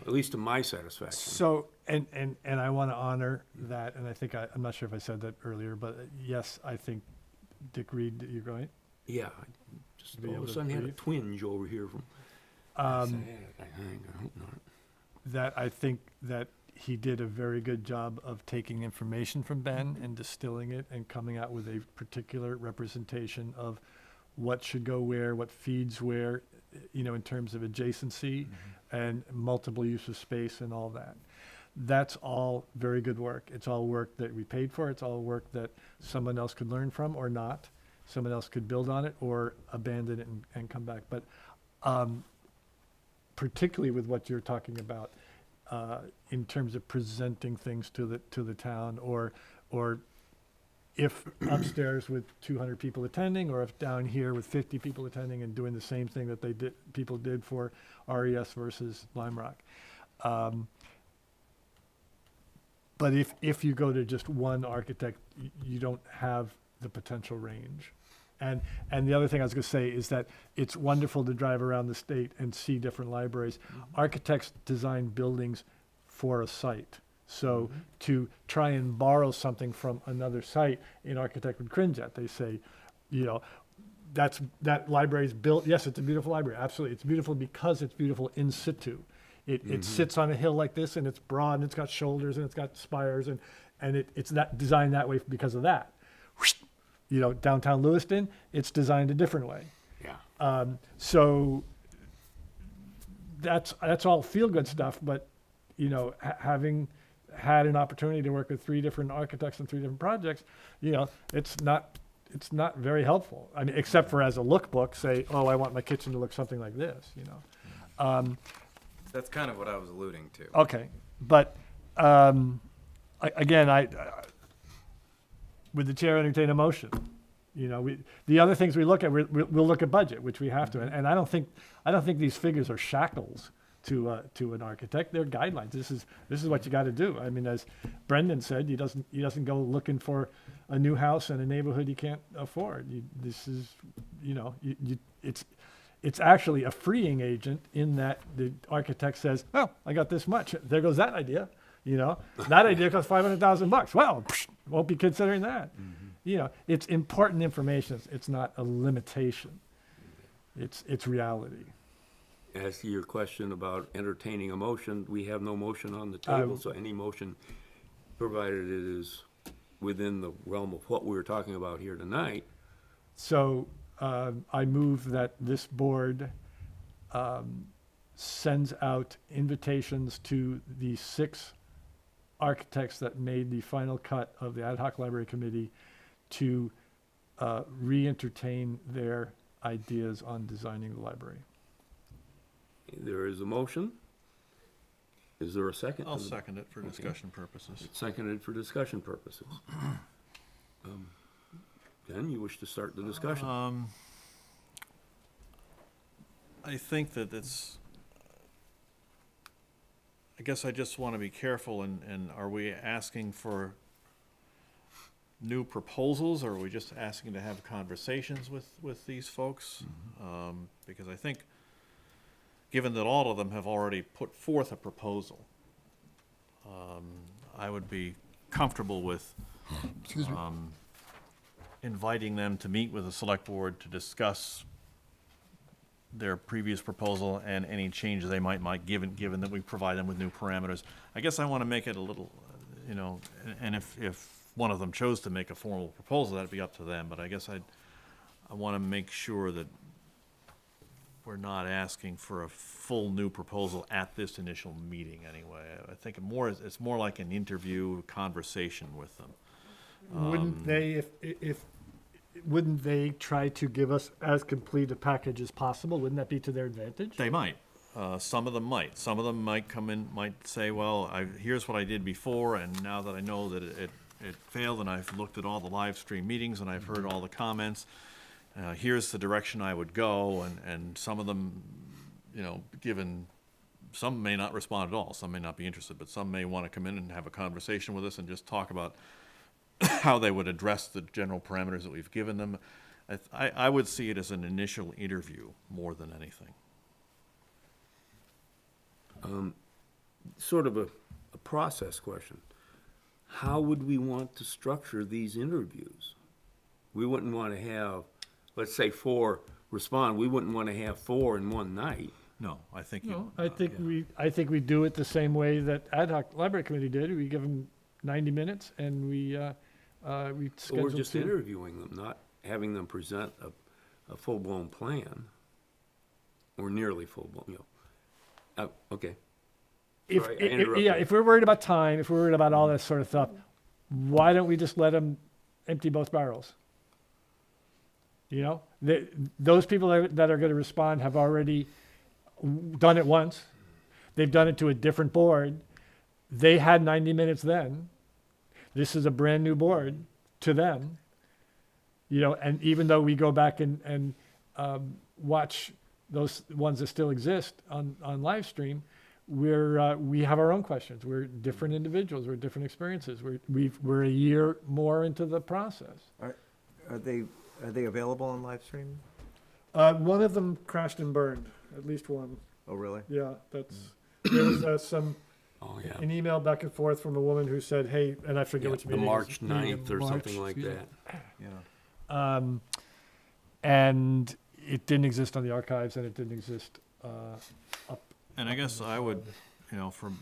at least to my satisfaction. So, and I want to honor that, and I think I'm not sure if I said that earlier, but yes, I think Dick Reed, you're right. Yeah, I just Be all able of a to sudden had a breathe. twinge over here from, Um, sad, I think, I hope not. That I think that he did a very good job of taking information from Ben and distilling it and coming out with a particular representation of what should go where, what feeds where, in terms of adjacency and multiple use of space and all that. That's all very good work. It's all work that we paid for. It's all work that someone else could learn from or not. Someone else could build on it or abandon it and come back. But particularly with what you're talking about in terms of presenting things to the town, or if upstairs with 200 people attending, or if down here with 50 people attending and doing the same thing that people did for RES versus Lime Rock. But if you go to just one architect, you don't have the potential range. And the other thing I was going to say is that it's wonderful to drive around the state and see different libraries. Architects design buildings for a site. So to try and borrow something from another site, an architect would cringe at. They say, that library's built. Yes, it's a beautiful library. Absolutely. It's beautiful because it's beautiful in situ. It sits on a hill like this, and it's broad, and it's got shoulders, and it's got spires, and it's that designed that way because of that. Downtown Lewiston, it's designed a different way. Yeah. So that's all feel-good stuff, but, having had an opportunity to work with 3 different architects on 3 different projects, it's not very helpful. I mean, except for as a lookbook, say, oh, I want my kitchen to look something like this, That's kind of what I was alluding to. Okay, but again, would the chair entertain a motion? The other things we look at, we'll look at budget, which we have to, and I don't think these figures are shackles to an architect. They're guidelines. This is what you got to do. I mean, as Brendan said, he doesn't go looking for a new house in a neighborhood you can't afford. It's actually a freeing agent in that the architect says, "Oh, I got this much. There goes that idea." That idea costs $500,000. Well, won't be considering that. It's important information. It's not a limitation. It's reality. As to your question about entertaining a motion, we have no motion on the table, so any motion, provided it is within the realm of what we were talking about here tonight. So I move that this board sends out invitations to the 6 architects that made the final cut of the Ad hoc Library Committee to re-entertain their ideas on designing the library. There is a motion. Is there a second? I'll second it for discussion purposes. It's seconded for discussion purposes. Ken, you wish to start the discussion? I think that I guess I just want to be careful, and are we asking for new proposals, or are we just asking to have conversations with these folks? Because I think, given that all of them have already put forth a proposal, I would be comfortable with inviting them to meet with the select board to discuss their previous proposal and any changes they might given that we provide them with new parameters. I guess I want to make it a little, and if one of them chose to make a formal proposal, that'd be up to them, but I guess I want to make sure that we're not asking for a full new proposal at this initial meeting anyway. I think it's more like an interview, conversation with them. Wouldn't they, wouldn't they try to give us as complete a package as possible? Wouldn't that be to their advantage? They might. Some of them might. Some of them might come in, might say, well, here's what I did before, and now that I know that it failed, and I've looked at all the live stream meetings, and I've heard all the comments, here's the direction I would go, and some of them, some may not respond at all, some may not be interested, but some may want to come in and have a conversation with us and just talk about how they would address the general parameters that we've given them. I would see it as an initial interview more than anything. Sort of a process question. How would we want to structure these interviews? We wouldn't want to have, let's say 4 respond, we wouldn't want to have 4 in one night. No, I think No, I think we do it the same way that ad hoc library committee did. We give them 90 minutes and we So we're schedule just 2. interviewing them, not having them present a full-blown plan, or nearly full-blown, okay. Sorry, I interrupted. If we're worried about time, if we're worried about all that sort of stuff, why don't we just let them empty both barrels? Those people that are going to respond have already done it once. They've done it to a different board. They had 90 minutes then. This is a brand new board to them. And even though we go back and watch those ones that still exist on live stream, we have our own questions. We're different individuals. We're different experiences. We're a year more into the process. Are they available on live stream? One of them crashed and burned. At least one. Oh, really? Yeah, there was Oh, yeah. an email back and forth from a woman who said, "Hey," and I forget which The meeting. March it was, meeting 9th in or March, something like excuse me. that. Yeah. And it didn't exist on the archives, and it didn't exist up. And I guess I would, from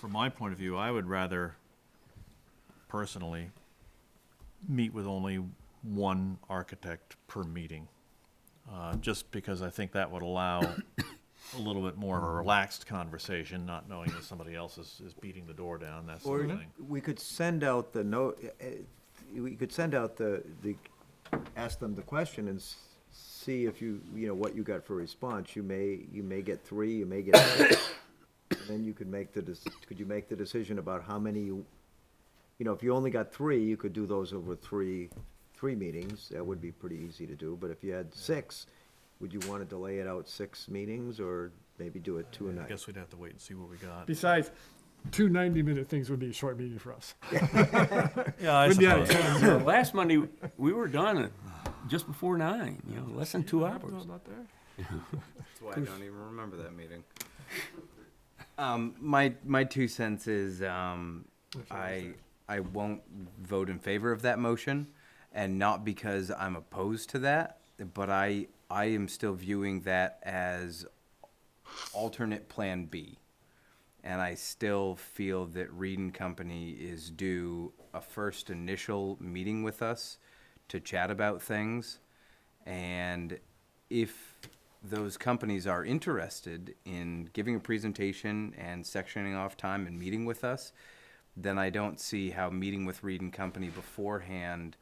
my point of view, I would rather personally meet with only one architect per meeting. Just because I think that would allow a little bit more of a relaxed conversation, not knowing that somebody else is beating the door down, that sort Or of thing. we could send out the note, we could send out the, ask them the question and see if what you got for response. You may get 3, you may get 6. And then you could make could you make the decision about how many if you only got 3, you could do those over three meetings. That would be pretty easy to do. But if you had 6, would you want to delay it out 6 meetings, or maybe do it 2 a I night? guess we'd have to wait and see what we got. Besides, 2 90-minute things would be a short meeting for us. Yeah, I Wouldn't be out of suppose. 10 and 0. Last Monday, we were done at just before 9, less than 2 hours. That's why I don't even remember that meeting. My 2 cents is I won't vote in favor of that motion, and not because I'm opposed to that, but I am still viewing that as alternate plan B. And I still feel that Reed and Company is due a first initial meeting with us to chat about things. And if those companies are interested in giving a presentation and sectioning off time and meeting with us, then I don't see how meeting with Reed and Company beforehand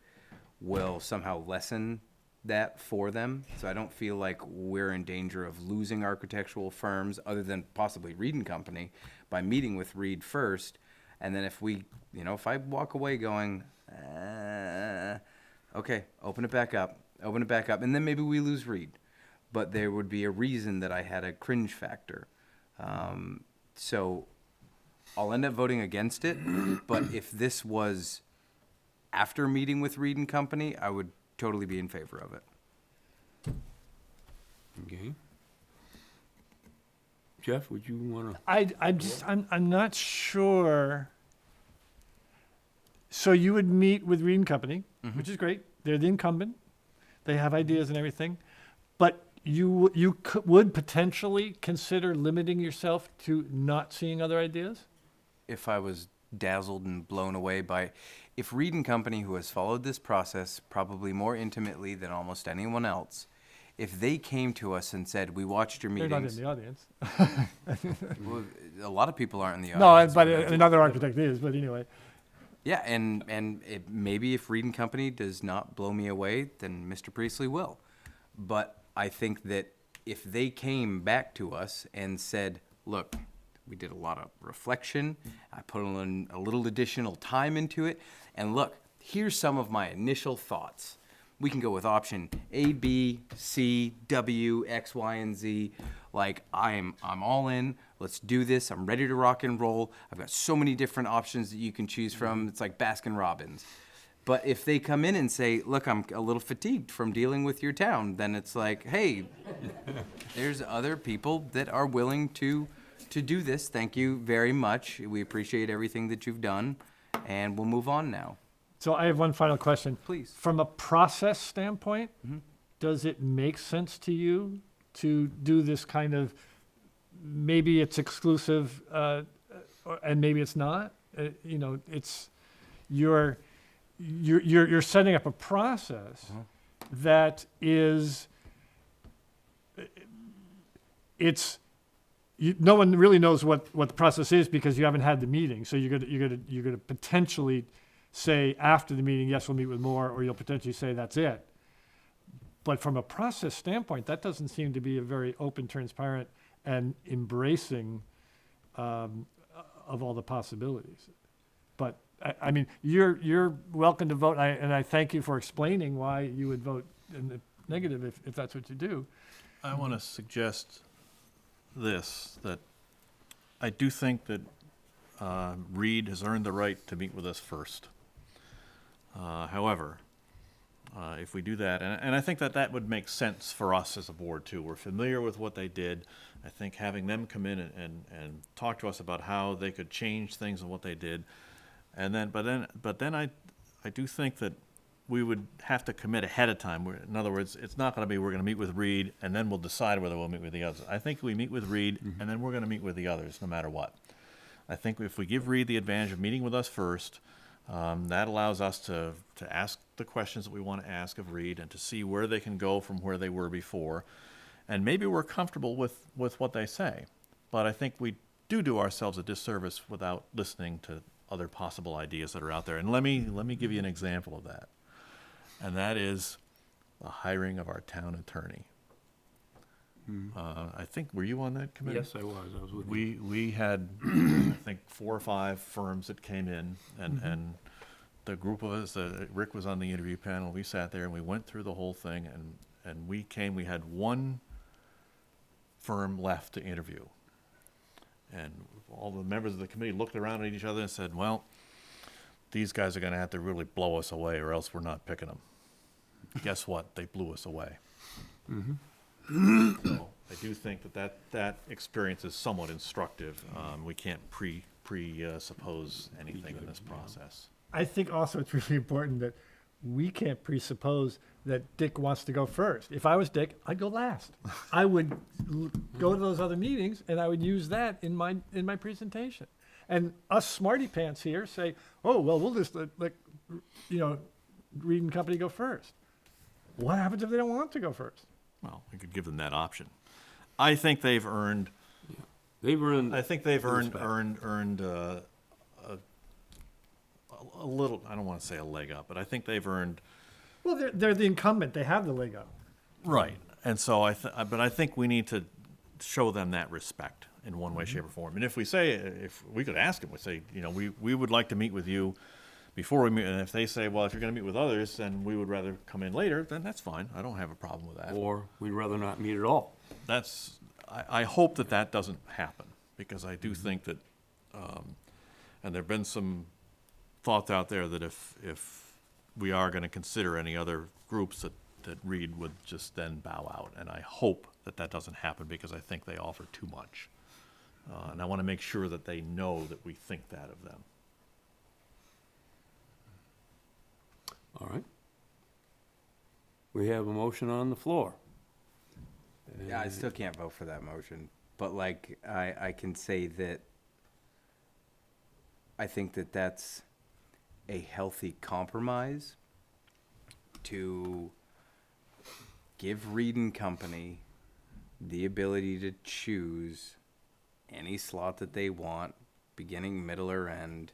will somehow lessen that for them. So I don't feel like we're in danger of losing architectural firms, other than possibly Reed and Company, by meeting with Reed first. And then if if I walk away going, okay, open it back up, and then maybe we lose Reed. But there would be a reason that I had a cringe factor. So I'll end up voting against it, but if this was after meeting with Reed and Company, I would totally be in favor of it. Okay. Jeff, would you want to? I'm not sure. So you would meet with Reed and Company, which is great. They're the incumbent. They have ideas and everything. But would potentially consider limiting yourself to not seeing other ideas? If I was dazzled and blown away by, if Reed and Company, who has followed this process probably more intimately than almost anyone else, if they came to us and said, we watched your They're not in meetings. the audience. Well, a lot of people aren't in the No, audience. but another architect is, but anyway. Yeah, and maybe if Reed and Company does not blow me away, then Mr. Priestley will. But I think that if they came back to us and said, look, we did a lot of reflection, I put in a little additional time into it, and look, here's some of my initial thoughts. We can go with option A, B, C, W, X, Y, and Z. Like, I'm all in. Let's do this. I'm ready to rock and roll. I've got so many different options that you can choose from. It's like Baskin Robbins. But if they come in and say, look, I'm a little fatigued from dealing with your town, then it's like, hey, there's other people that are willing to do this. Thank you very much. We appreciate everything that you've done, and we'll move on now. So I have one final question. Please. From a process standpoint, does it make sense to you to do this kind of, maybe it's exclusive, and maybe it's not? It's, you're setting up a process that is, no one really knows what the process is because you haven't had the meeting. So you're gonna potentially say after the meeting, yes, we'll meet with more, or you'll potentially say that's it. But from a process standpoint, that doesn't seem to be a very open, transparent, and embracing of all the possibilities. But I mean, you're welcome to vote, and I thank you for explaining why you would vote in the negative if that's what you do. I want to suggest that I do think that Reed has earned the right to meet with us first. However, if we do that, and I think that would make sense for us as a board too. We're familiar with what they did. I think having them come in and talk to us about how they could change things and what they did, but then I do think that we would have to commit ahead of time. In other words, it's not going to be we're going to meet with Reed and then we'll decide whether we'll meet with the others. I think we meet with Reed and then we're going to meet with the others no matter what. I think if we give Reed the advantage of meeting with us first, that allows us to ask the questions that we want to ask of Reed and to see where they can go from where they were before. And maybe we're comfortable with what they say. But I think we do ourselves a disservice without listening to other possible ideas that are out there. And let me give you an example of that. And that is the hiring of our town attorney. I think, were you on that committee? Yes, I was. I was with you. We had, I think, 4 or 5 firms that came in, and the group of us, Rick was on the interview panel, we sat there and we went through the whole thing, and we had one firm left to interview. And all the members of the committee looked around at each other and said, well, these guys are going to have to really blow us away or else we're not picking them. Guess what? They blew us away. So I do think that experience is somewhat instructive. We can't presuppose anything in this process. I think also it's really important that we can't presuppose that Dick wants to go first. If I was Dick, I'd go last. I would go to those other meetings and I would use that in my presentation. And us smarty pants here say, oh, well, we'll just let Reed and Company go first. What happens if they don't want to go first? Well, we could give them that option. I think they've earned. They've earned. I think they've earned respect. a little. I don't want to say a leg up, but I think they've earned. Well, they're the incumbent. They have the leg up. Right, and so but I think we need to show them that respect in one way, shape, or form. And if we could ask them, we say, we would like to meet with you before we meet, and if they say, well, if you're going to meet with others, then we would rather come in later, then that's fine. I don't have a problem with that. Or we'd rather not meet at all. I hope that doesn't happen, because I do think that, and there've been some thoughts out there that if we are going to consider any other groups that Reed would just then bow out. And I hope that doesn't happen, because I think they offer too much. And I want to make sure that they know that we think that of them. All right. We have a motion on the floor. Yeah, I still can't vote for that motion, but like, I can say that I think that that's a healthy compromise to give Reed and Company the ability to choose any slot that they want, beginning, middle, or end.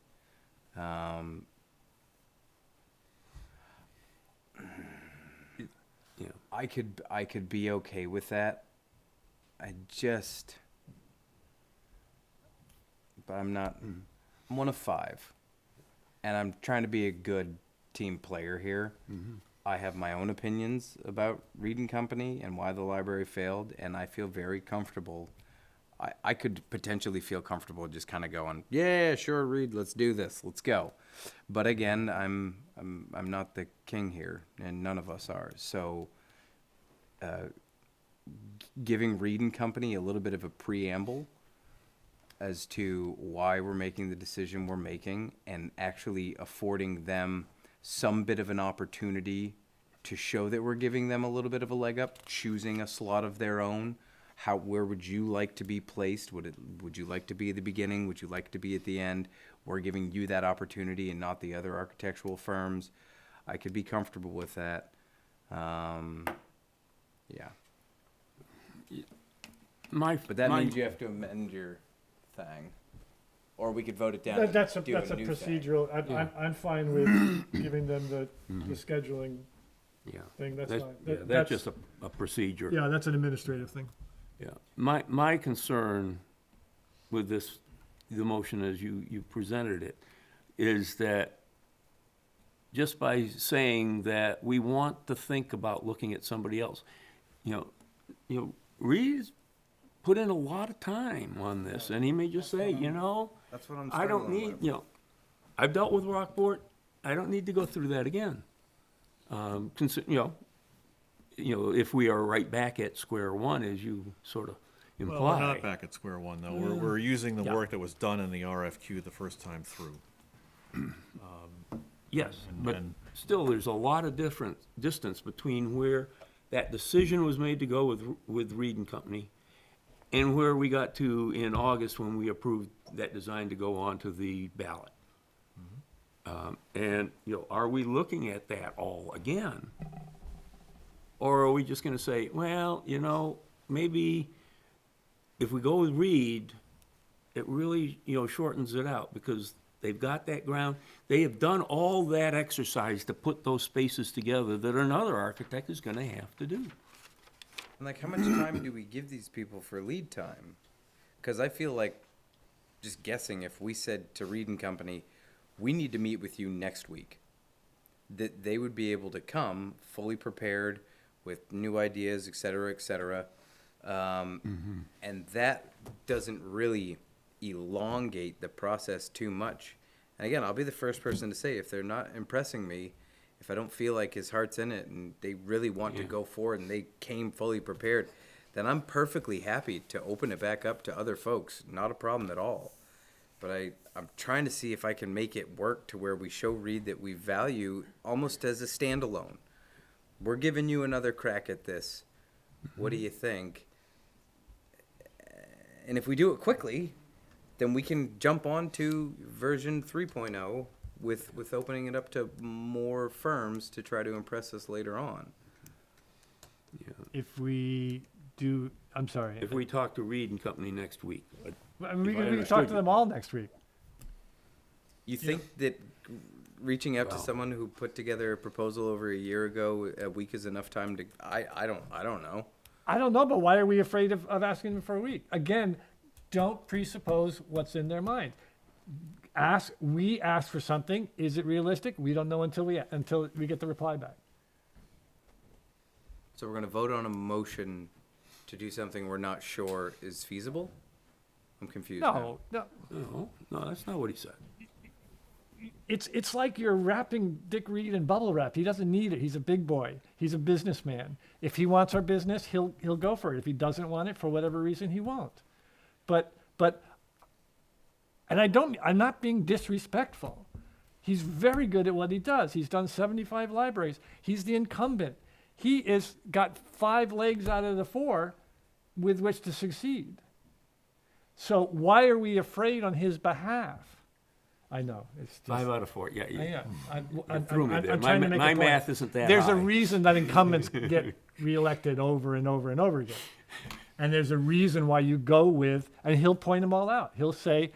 Yeah. I could be okay with that. But I'm not. I'm one of 5, and I'm trying to be a good team player here. I have my own opinions about Reed and Company and why the library failed, and I feel very comfortable. I could potentially feel comfortable just kind of going, yeah, sure, Reed, let's do this, let's go. But again, I'm not the king here, and none of us are. So, giving Reed and Company a little bit of a preamble as to why we're making the decision we're making, and actually affording them some bit of an opportunity to show that we're giving them a little bit of a leg up, choosing a slot of their own. Where would you like to be placed? Would you like to be at the beginning? Would you like to be at the end? We're giving you that opportunity and not the other architectural firms. I could be comfortable with that. Yeah. But that means you have to amend your thing. Or we could vote it down. That's a and do new thing. procedural, I'm fine with giving them the scheduling Yeah. thing, that's fine. That's just a procedure. Yeah, that's an administrative thing. Yeah. My concern with this, the motion as you presented it, is that just by saying that we want to think about looking at somebody else, Reed's put in a lot of time on this, and he may just say, That's what I'm I don't struggling need, with. I've dealt with Rockport, I don't need to go through that again. If we are right back at square one, as you sort of imply. Well, we're not back at square one, though. We're using the work that was done in the RFQ the first time through. Yes, but and- still, there's a lot of distance between where that decision was made to go with Reed and Company and where we got to in August when we approved that design to go onto the ballot. Are we looking at that all again? Or are we just gonna say, well, maybe if we go with Reed, it really, shortens it out because they've got that ground. They have done all that exercise to put those spaces together that another architect is gonna have to do. And like, how much time do we give these people for lead time? Because I feel like, just guessing, if we said to Reed and Company, we need to meet with you next week, that they would be able to come fully prepared with new ideas, et cetera, and that doesn't really elongate the process too much. And again, I'll be the first person to say, if they're not impressing me, if I don't feel like his heart's in it and they really want to go forward and they came fully prepared, then I'm perfectly happy to open it back up to other folks. Not a problem at all. But I'm trying to see if I can make it work to where we show Reed that we value almost as a standalone. We're giving you another crack at this. What do you think? And if we do it quickly, then we can jump on to version 3.0 with opening it up to more firms to try to impress us later on. If we do, I'm sorry. If we talk to Reed and Company next week, We if I can talk understood to you. them all next week. You think that reaching out to Wow. someone who put together a proposal over a year ago, a week is enough time to? I don't know. I don't know, but why are we afraid of asking them for a week? Again, don't presuppose what's in their mind. We ask for something. Is it realistic? We don't know until we get the reply back. So we're going to vote on a motion to do something we're not sure is feasible? I'm confused now. No. No, that's not what he said. It's like you're wrapping Dick Reed in bubble wrap. He doesn't need it. He's a big boy. He's a businessman. If he wants our business, he'll go for it. If he doesn't want it, for whatever reason, he won't. But and I'm not being disrespectful. He's very good at what he does. He's done 75 libraries. He's the incumbent. He got 5 legs out of the 4 with which to succeed. So why are we afraid on his behalf? I know, it's just. 5 out of 4, yeah. Yeah, You threw me there. I'm trying to make a My point. math isn't that There's high. a reason that incumbents get reelected over and over and over again. And there's a reason why you go with, and he'll point them all out. He'll say,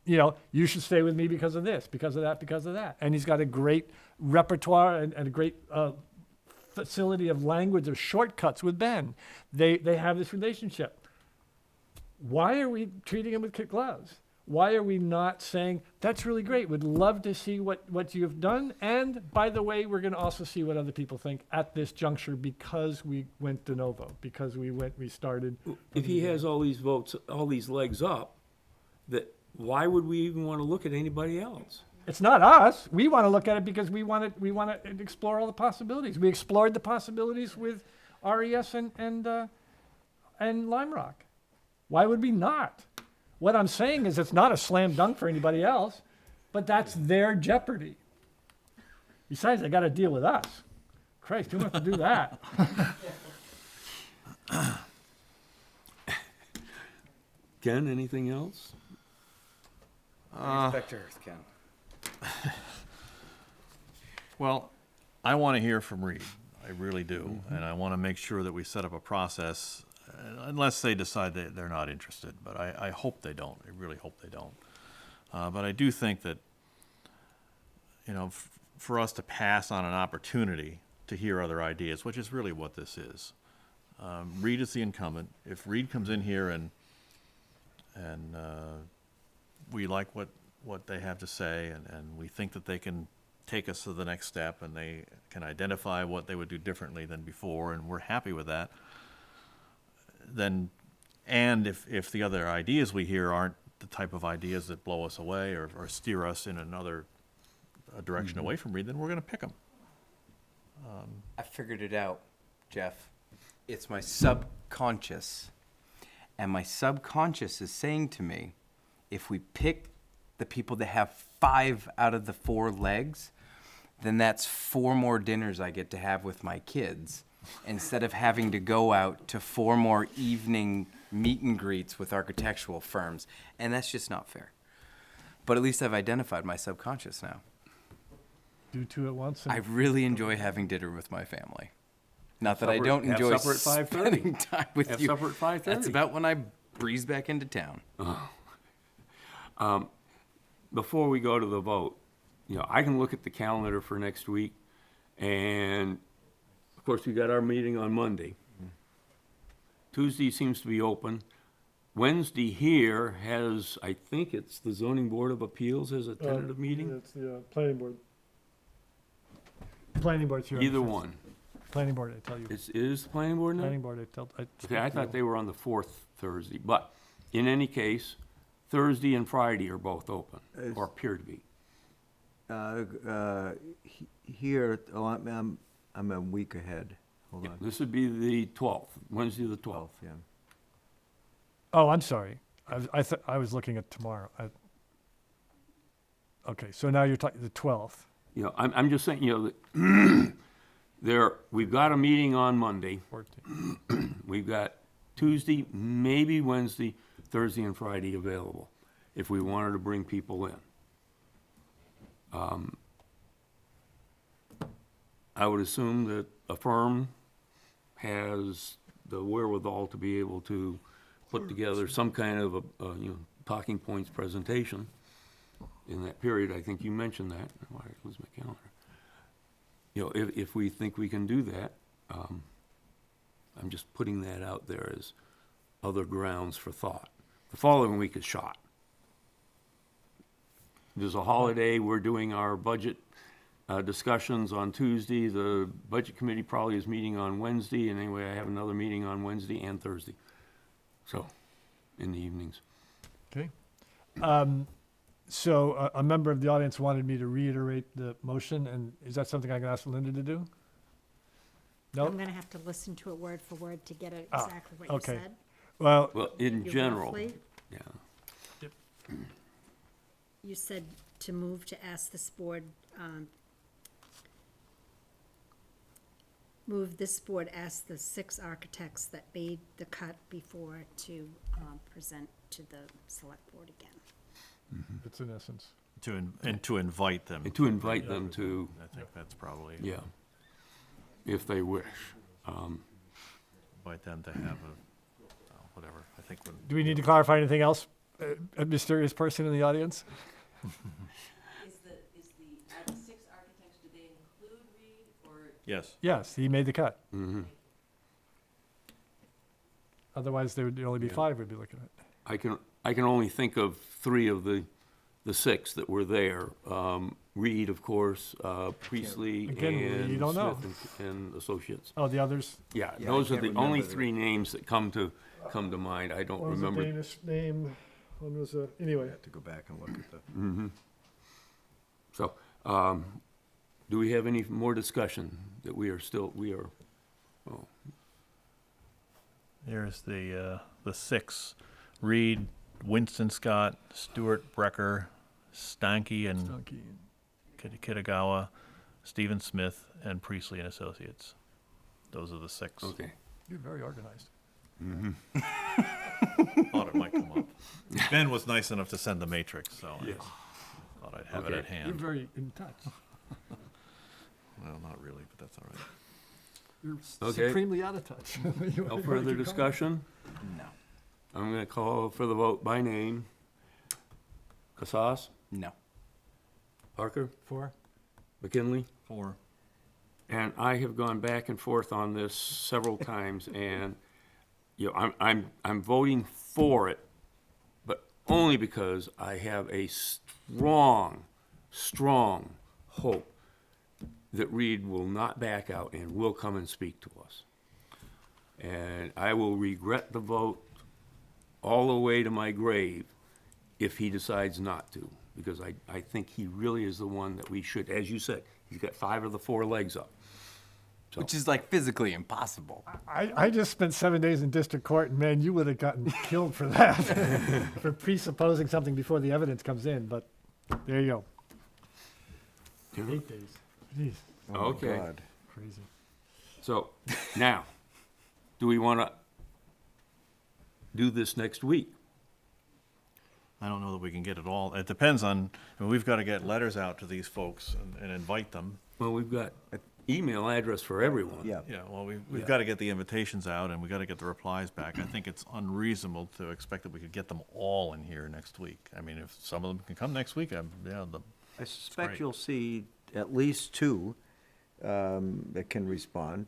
you know, you should stay with me because of this, because of that, because of that. And he's got a great repertoire and a great facility of language, of shortcuts with Ben. They have this relationship. Why are we treating him with kid gloves? Why are we not saying, that's really great, we'd love to see what you've done, and by the way, we're gonna also see what other people think at this juncture because we went de novo, because we started. If he has all these votes, all these legs up, why would we even want to look at anybody else? It's not us, we wanna look at it because we wanna explore all the possibilities. We explored the possibilities with RES and Lime Rock. Why would we not? What I'm saying is it's not a slam dunk for anybody else, but that's their jeopardy. Besides, they got to deal with us. Christ, who wants to do that? Ken, anything else? Respect Earth, Ken. Well, I want to hear from Reed. I really do. And I want to make sure that we set up a process, unless they decide that they're not interested. But I hope they don't. I really hope they don't. But I do think that, you know, for us to pass on an opportunity to hear other ideas, which is really what this is. Reed is the incumbent. If Reed comes in here and we like what they have to say, and we think that they can take us to the next step, and they can identify what they would do differently than before, and we're happy with that, then, and if the other ideas we hear aren't the type of ideas that blow us away or steer us in another direction away from Reed, then we're going to pick them. I figured it out, Jeff. It's my subconscious. And my subconscious is saying to me, if we pick the people that have 5 out of the 4 legs, then that's 4 more dinners I get to have with my kids, instead of having to go out to 4 more evening meet and greets with architectural firms. And that's just not fair. But at least I've identified my subconscious now. Do 2 at once. I really enjoy having dinner with my family. Not that I supper- don't have enjoy supper at 5:30. spending time with Have you. supper at 5:30. That's about when I breeze back into town. Before we go to the vote, you know, I can look at the calendar for next week, and of course, we got our meeting on Monday. Tuesday seems to be open. Wednesday here has, I think it's the Zoning Board of Appeals has a tentative meeting. It's the planning board. Planning board's here. on the Either 5th. one. Planning board, I tell you. It is the planning board now? Planning board, Okay, I thought they were on the 4th Thursday, but in any case, Thursday and Friday are both open, or appear to be. Here, I'm a week ahead. Hold on. This would be the 12th, Wednesday the 12th. 12, yeah. Oh, I'm sorry. I was looking at tomorrow. Okay, so now you're talking the 12th. You know, I'm just saying, you know, we've got a meeting on Monday. 14th. We've got Tuesday, maybe Wednesday, Thursday, and Friday available, if we wanted to bring people in. I would assume that a firm has the wherewithal to be able to put together some kind of a talking points presentation in that period. I think you mentioned that. Why did I lose my calendar? You know, if we think we can do that, I'm just putting that out there as other grounds for thought. The following week is shot. There's a holiday, we're doing our budget discussions on Tuesday. The Budget Committee probably is meeting on Wednesday, and anyway, I have another meeting on Wednesday and Thursday. So, in the evenings. Okay. So a member of the audience wanted me to reiterate the motion, and is that something I can ask Linda to do? No? I'm gonna have to listen to it word for word to get it Ah, exactly what you okay. said. Well, Well, in You general, roughly- yeah. You said to move to ask this board, move this board ask the 6 architects that made the cut before to present to the select board again. It's in essence. And to invite them. And to invite them to, I think that's probably, yeah, if they wish. invite them to have a, whatever, I think when. Do we need to clarify anything else, a mysterious person in the audience? Is the 6 architects, do they include Reed or? Yes. Yes, he made the cut. Mm-hmm. Otherwise, there would only be 5 we'd be looking at. I can only think of 3 of the 6 that were there. Reed, of course, Priestley, Again, and you don't know. Smith and Associates. Oh, the others? Yeah, Yeah, I those are can't the remember only the- 3 names that come to mind. I don't One was a remember. Danish name, one was a, anyway. I have to go back and look at the. So, do we have any more discussion that we are, oh, There's the 6, Reed, Winston Scott, Stuart Brecker, Stanky and Donkey. Kitagawa, Stephen Smith, and Priestley and Associates. Those are the 6. okay. You're very organized. Thought it might come up. Ben was nice enough to send the matrix, so I Yes. thought I'd have it Okay. at You're hand. very in touch. Well, not really, but that's all right. You're Okay. supremely out of touch. No further discussion? No. I'm gonna call for the vote by name. Casas, No. Parker, 4? McKinley? 4. And I have gone back and forth on this several times, and, you know, I'm voting for it, but only because I have a strong hope that Reed will not back out and will come and speak to us. And I will regret the vote all the way to my grave if he decides not to, because I think he really is the one that we should, as you said, he's got 5 of the 4 legs up. So- Which is like physically impossible. I just spent 7 days in district court, and man, you would have gotten killed for that, for presupposing something before the evidence comes in, but there you go. 8 days. Jeez, Okay. God. crazy. So, now, do we want to do this next week? I don't know that we can get it all. It depends on, I mean, we've got to get letters out to these folks and invite them. Well, we've got email address for everyone. Yeah. Yeah, well, we've Yeah. got to get the invitations out and we've got to get the replies back. I think it's unreasonable to expect that we could get them all in here next week. I mean, if some of them can come next week, I suspect great. you'll see at least 2 that can respond.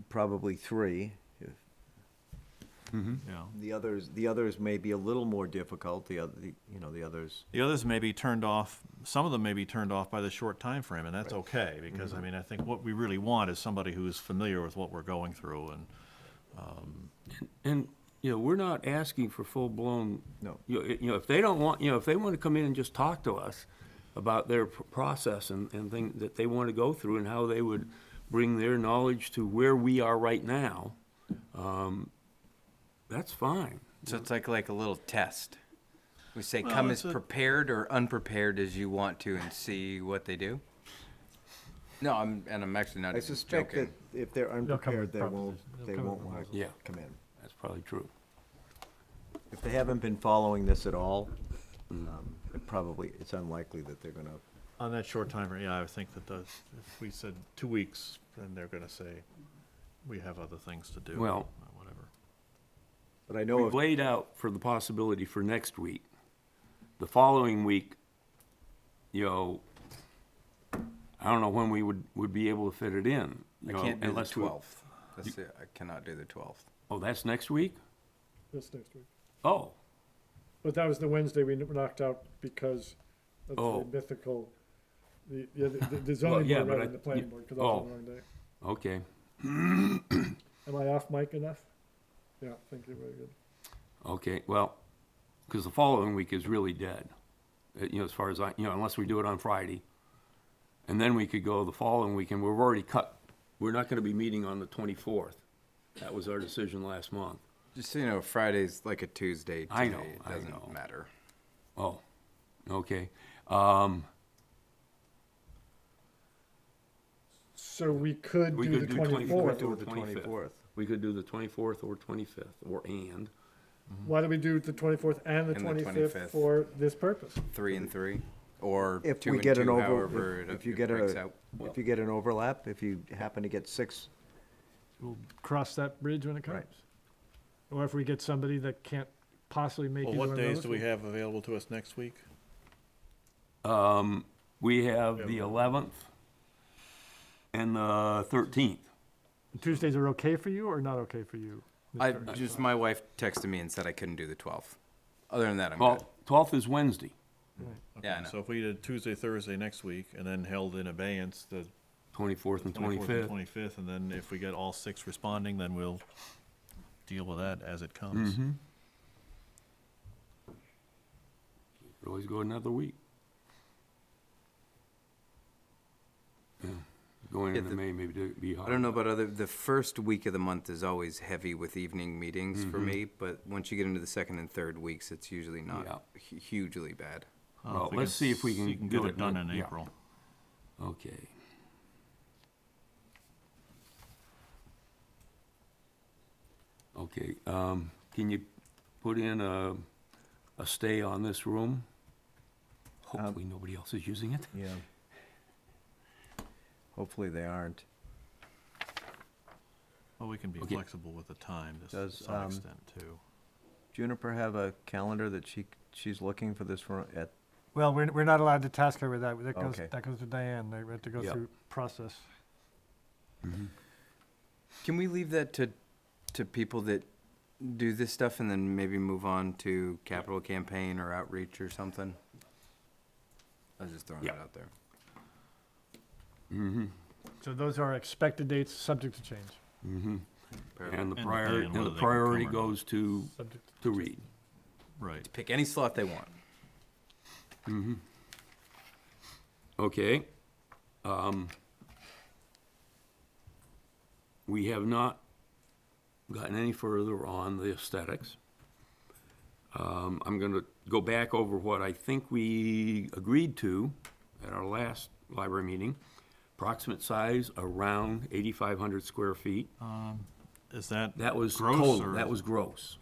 Probably 3. yeah. The others may be a little more difficult. The others. The others may be turned off, some of them may be turned off by the short time frame, and that's okay, because, I mean, I think what we really want is somebody who's familiar with what we're going through, and, And, you know, we're not asking for full-blown. No. You know, if they don't want, you know, if they want to come in and just talk to us about their process and things that they want to go through and how they would bring their knowledge to where we are right now, that's fine. So it's like a little test. We say, Well, come it's as a- prepared or unprepared as you want to and see what they do? No, I'm actually not I even suspect joking. that if they're They'll come unprepared, with they won't. propositions. They They'll come won't with want to Yeah. come in. That's probably true. If they haven't been following this at all, it's unlikely that they're gonna. on that short time frame, yeah, I think that if we said 2 weeks, then they're gonna say, we have other things to do. Well- or whatever. But I know We've if laid out for the possibility for next week. The following week, you know, I don't know when we would be able to fit it in. I you know, can't do the unless we- 12th. That's it. I cannot do the 12th. Oh, that's next week? That's next week. Oh, But that was the Wednesday we knocked out because of Oh. the mythical, the zoning yeah, board but rather I- than the planning you- board, because I was on the oh. wrong day. okay, Am I off mic enough? Yeah, thank you, very good. okay, well, because the following week is really dead. You know, as far as unless we do it on Friday. And then we could go the following week, and we've already cut, we're not gonna be meeting on the 24th. That was our decision last month. Just so you know, Friday's like a Tuesday to I me. know, It I doesn't know. matter. Oh, okay. So we could We do could the do 24th 24th. or the 25th. 24th. We could do the 24th or 25th, or and. Why don't we do the 24th and the And the 25th 25th. for this purpose? 3 and 3, or If 2 we and get 2, an over, however if you it get breaks a, out. if you get an overlap, if you happen to get 6, We'll cross that bridge when it comes. Right. Or if we get somebody that can't possibly make Well, either what one of days those, do we have available to us next week? We have the 11th and the 13th. Tuesdays are okay for you or not okay for you? I Mr. just, my wife texted me and said I couldn't do the 12th. Other than that, I'm good. Well, 12th is Wednesday, Yeah, I know. So if we did Tuesday, Thursday next week, and then held in abeyance the 24th and 24th and 25th. 25th, and then if we get all 6 responding, then we'll deal with that as it comes. Could always go another week. Yeah, going Yeah, into the- May maybe to be hard. I don't know about the first week of the month is always heavy with evening meetings for me, but once you get into the second and third weeks, it's usually not hugely bad. Well, If we let's see if we s- can you do get it it done in- in yeah. April. Okay. Okay, can you put in a stay on this room? Hopefully nobody else is using it. yeah. Hopefully they aren't. Well, we can be Okay. flexible with the time to Does, some extent, too. Juniper have a calendar that she's looking for this at? Well, we're not allowed to task her with that. Okay. That goes to Diane. They have to go Yep. through process. Can we leave that to people that do this stuff and then maybe move on to capital campaign or outreach or something? I was just throwing Yeah. that out there. So those are expected dates, subject to change. And the And depending prior, on and whether the they can priority come or not. goes to Subject Reed. Right. Pick any slot they want. Okay. We have not gotten any further on the aesthetics. I'm gonna go back over what I think we agreed to at our last library meeting. Approximate size around 8,500 square feet. Is that That was gross total, or- that was gross.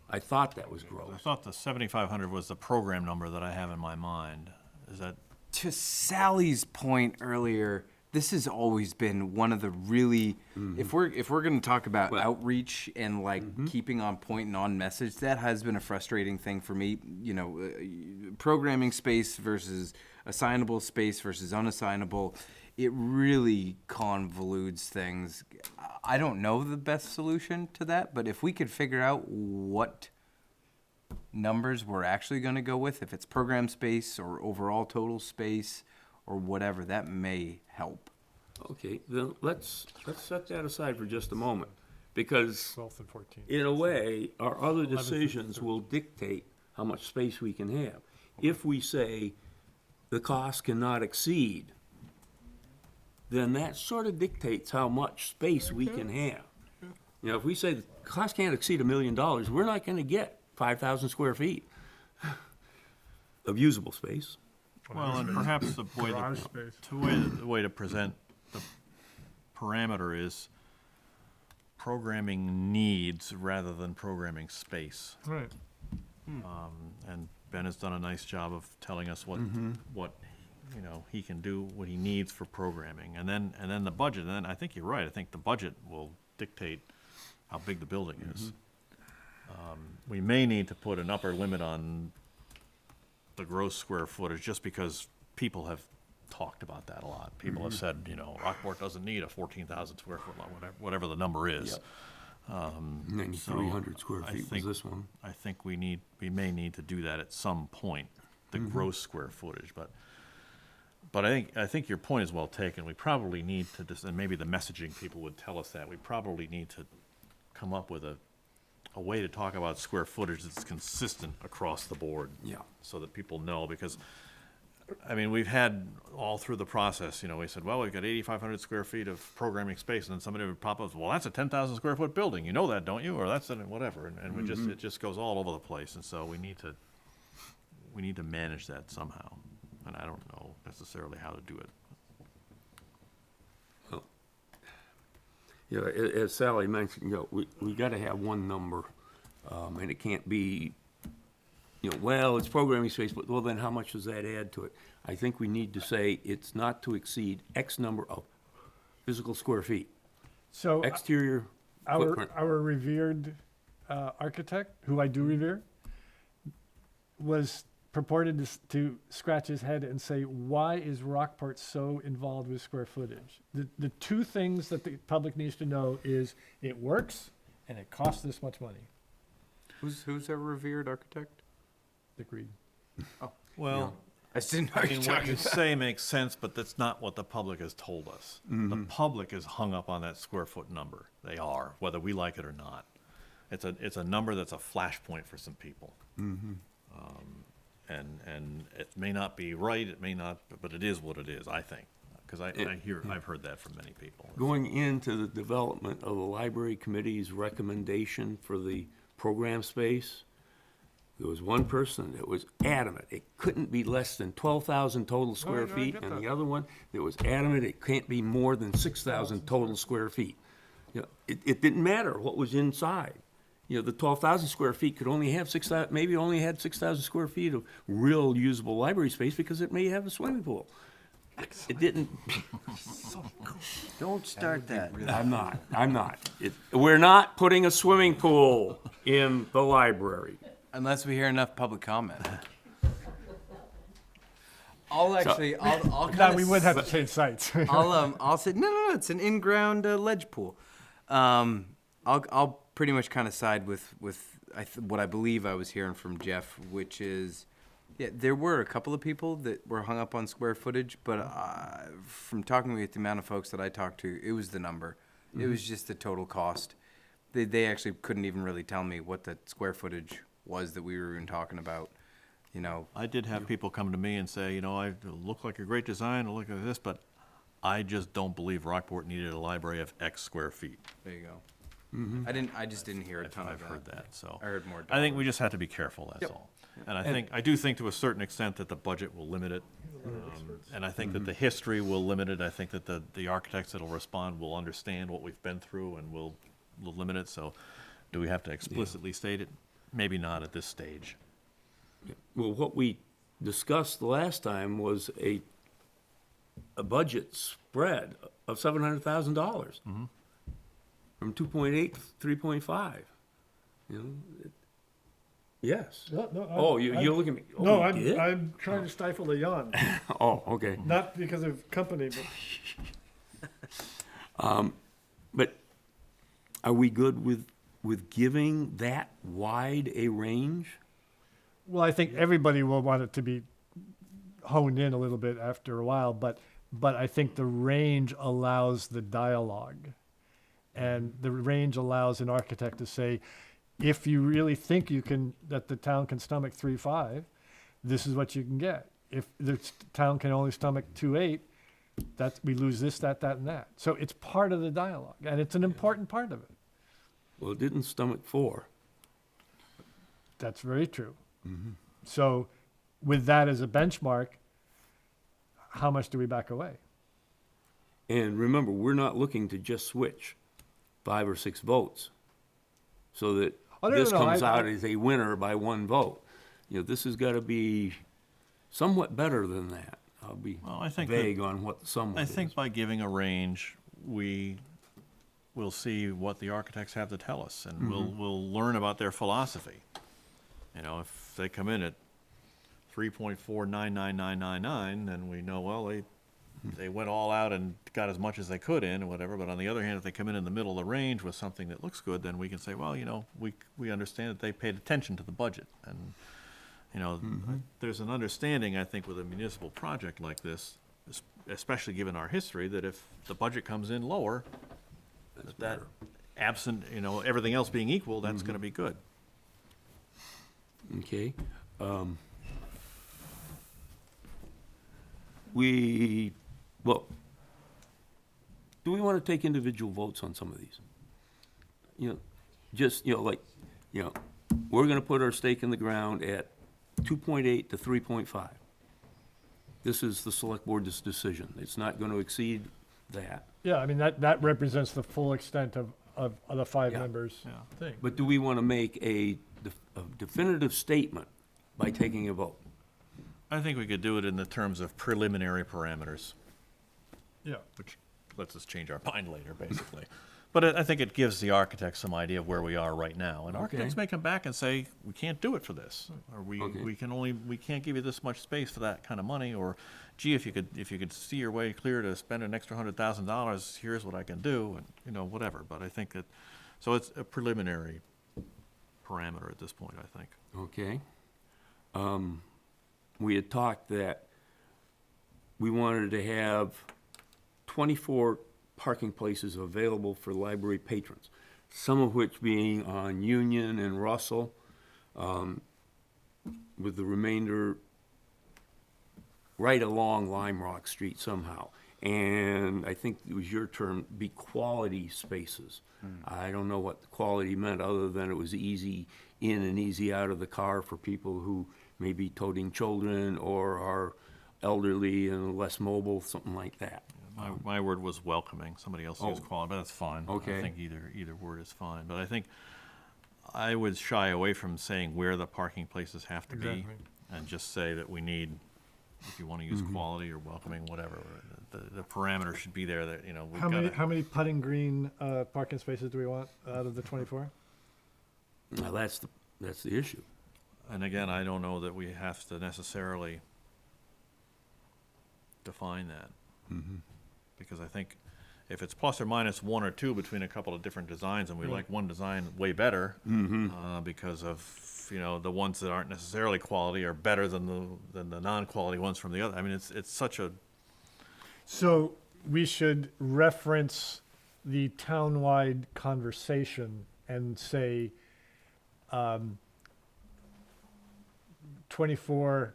I thought that was I gross. thought the 7,500 was the program number that I have in my mind. Is that, To Sally's point earlier, this has always been one of the really, if we're going to talk about Well- outreach and like keeping on point and on message, that has been a frustrating thing for me. You know, programming space versus assignable space versus unassignable. It really convolutes things. I don't know the best solution to that, but if we could figure out what numbers we're actually going to go with, if it's program space or overall total space or whatever, that may help. Okay, then let's set that aside for just a moment, because 12th and 14th. in a way, our other 11th and decisions will dictate how much space we can have. If we say the cost cannot exceed, then that sort of dictates how much space we can have. You know, if we say the cost can't exceed $1 million, we're not gonna get 5,000 square feet of usable space. well, and perhaps the way Garage to, space. the way to present the parameter is programming needs rather than programming space. Right. And Ben has done a nice job of telling us what you know, he can do, what he needs for programming. And then the budget, and then I think you're right, I think the budget will dictate how big the building is. We may need to put an upper limit on the gross square footage, just because people have talked about that a lot. People have said, you know, Rockport doesn't need a 14,000 square foot lot, whatever the number is. 9,300 square I feet was think- this one. I think we may need to do that at some point, the gross square footage, but I think your point is well taken. We probably need to, and maybe the messaging people would tell us that, we probably need to come up with a way to talk about square footage that's consistent across the board. Yeah. So that people know, because, I mean, we've had all through the process, you know, we said, well, we've got 8,500 square feet of programming space, and then somebody would pop up, well, that's a 10,000 square foot building, you know that, don't you? Or that's whatever, and we just, it just goes all over the place, and so we need to manage that somehow, and I don't know necessarily how to do it. You know, as Sally mentioned, you know, we gotta have one number, and it can't be, you know, well, it's programming space, but, well, then how much does that add to it? I think we need to say it's not to exceed X number of physical square feet, So exterior footprint. our revered architect, who I do revere, was purported to scratch his head and say, why is Rockport so involved with square footage? The two things that the public needs to know is it works and it costs this much money. Who's our revered architect? Dick Reed. Well, I just didn't know I what mean, you're what you talking say makes sense, but that's not what the public has told us. The public is hung up on that square foot number. They are, whether we like it or not. It's a number that's a flashpoint for some people. And it may not be right, it may not, but it is what it is, I think. Because I've heard that from many people. Going into the development of the library committee's recommendation for the program space, there was one person that was adamant, it couldn't be less than 12,000 total square no, I feet, get and that. the other one that was adamant, it can't be more than 6,000 total square feet. You know, it didn't matter what was inside. You know, the 12,000 square feet could only have 6,000, maybe only had 6,000 square feet of real usable library space because it may have a swimming pool. It didn't, Don't start that. I'm not. We're not putting a swimming pool in the library. Unless we hear enough public comment. I'll actually, I'll Now, kind we would have to change sites. I'll say no. It's an in-ground ledge pool. I'll pretty much kind of side with what I believe I was hearing from Jeff, which is, yeah, there were a couple of people that were hung up on square footage, but from talking with the amount of folks that I talked to, it was the number. It was just the total cost. They actually couldn't even really tell me what the square footage was that we were even talking about. You know, I did have people come to me and say, you know, I look like a great design, I look like this, but I just don't believe Rockport needed a library of X square feet. there you go. I just didn't hear a ton I've of heard that, so. I heard more. I think we just have to be careful, that's all. And I do think to a certain extent that the budget will limit it. And I think that the history will limit it. I think that the architects that'll respond will understand what we've been through and will limit it. So do we have to explicitly state it? Maybe not at this stage. Well, what we discussed the last time was a budget spread of $700,000 from 2.8 to 3.5. You know, yes. Oh, you're looking at me. Oh, No, you did? I'm trying to stifle a yawn, Oh, okay. not because of company, but But are we good with giving that wide a range? well, I think everybody will want it to be honed in a little bit after a while, but I think the range allows the dialogue. And the range allows an architect to say, if you really think that the town can stomach 3.5, this is what you can get. If the town can only stomach 2.8, we lose this, that, and that. So it's part of the dialogue, and it's an important part of it. Well, it didn't stomach 4. That's very true. So with that as a benchmark, how much do we back away? And remember, we're not looking to just switch 5 or 6 votes so that Oh, no, this no, no, comes I- out as a winner by 1 vote. You know, this has got to be somewhat better than that. I'll be Well, I think that- vague on what the somewhat I is. think by giving a range, we will see what the architects have to tell us, and we'll learn about their philosophy. You know, if they come in at 3.499999, then we know, well, they went all out and got as much as they could in or whatever. But on the other hand, if they come in the middle of the range with something that looks good, then we can say, well, you know, we understand that they paid attention to the budget. And, you know, there's an understanding, I think, with a municipal project like this, especially given our history, that if the budget comes in lower, that absent, you know, everything else being equal, that's gonna be good. Okay. Well, do we want to take individual votes on some of these? You know, just, you know, like, you know, we're going to put our stake in the ground at 2.8 to 3.5. This is the select board's decision. It's not going to exceed that. Yeah, I mean, that represents the full extent of the five Yeah. members Yeah. thing. But do we want to make a definitive statement by taking a vote? I think we could do it in the terms of preliminary parameters, Yeah. which lets us change our mind later, basically. But I think it gives the architects some idea of where we are right now. And architects may come back and say, we can't do it for this, or Okay. we can't give you this much space for that kind of money, or gee, if you could see your way clear to spend an extra $100,000, here's what I can do, and, whatever. But I think that, so it's a preliminary parameter at this point, I think. Okay. We had talked that we wanted to have 24 parking places available for library patrons, some of which being on Union and Russell, with the remainder right along Lime Rock Street somehow. And I think it was your term, be quality spaces. I don't know what the quality meant, other than it was easy in and easy out of the car for people who may be toting children or are elderly and less mobile, something like that. My word was welcoming. Somebody else used Oh. quality, but that's fine. Okay. I think either word is fine. But I think I would shy away from saying where the parking places have to be, Exactly. and just say that we need, if you want to use quality or welcoming, whatever, the parameter should be there that, we've How got many, to. how many putting green parking spaces do we want out of the 24? Now, that's the issue. And again, I don't know that we have to necessarily define that. Because I think if it's plus or minus one or two between a couple of different designs, and we like one design way better, because of, the ones that aren't necessarily quality are better than the non-quality ones from the other. I mean, it's such a, So we should reference the townwide conversation and say, 24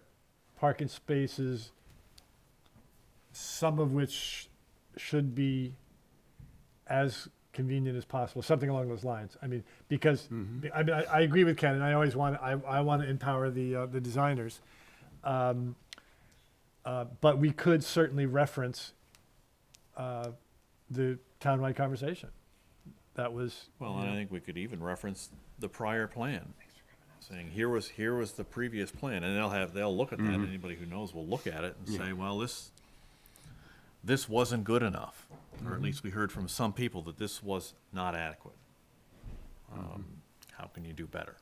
parking spaces, some of which should be as convenient as possible, something along those lines. I mean, because, I agree with Ken, and I always want, I want to empower the designers. But we could certainly reference the townwide conversation. That was. well, and I think we could even reference the prior plan, saying, here was the previous plan, and they'll look at that, anybody who knows will look at it and say, well, this wasn't good enough, or at least we heard from some people that this was not adequate. How can you do better?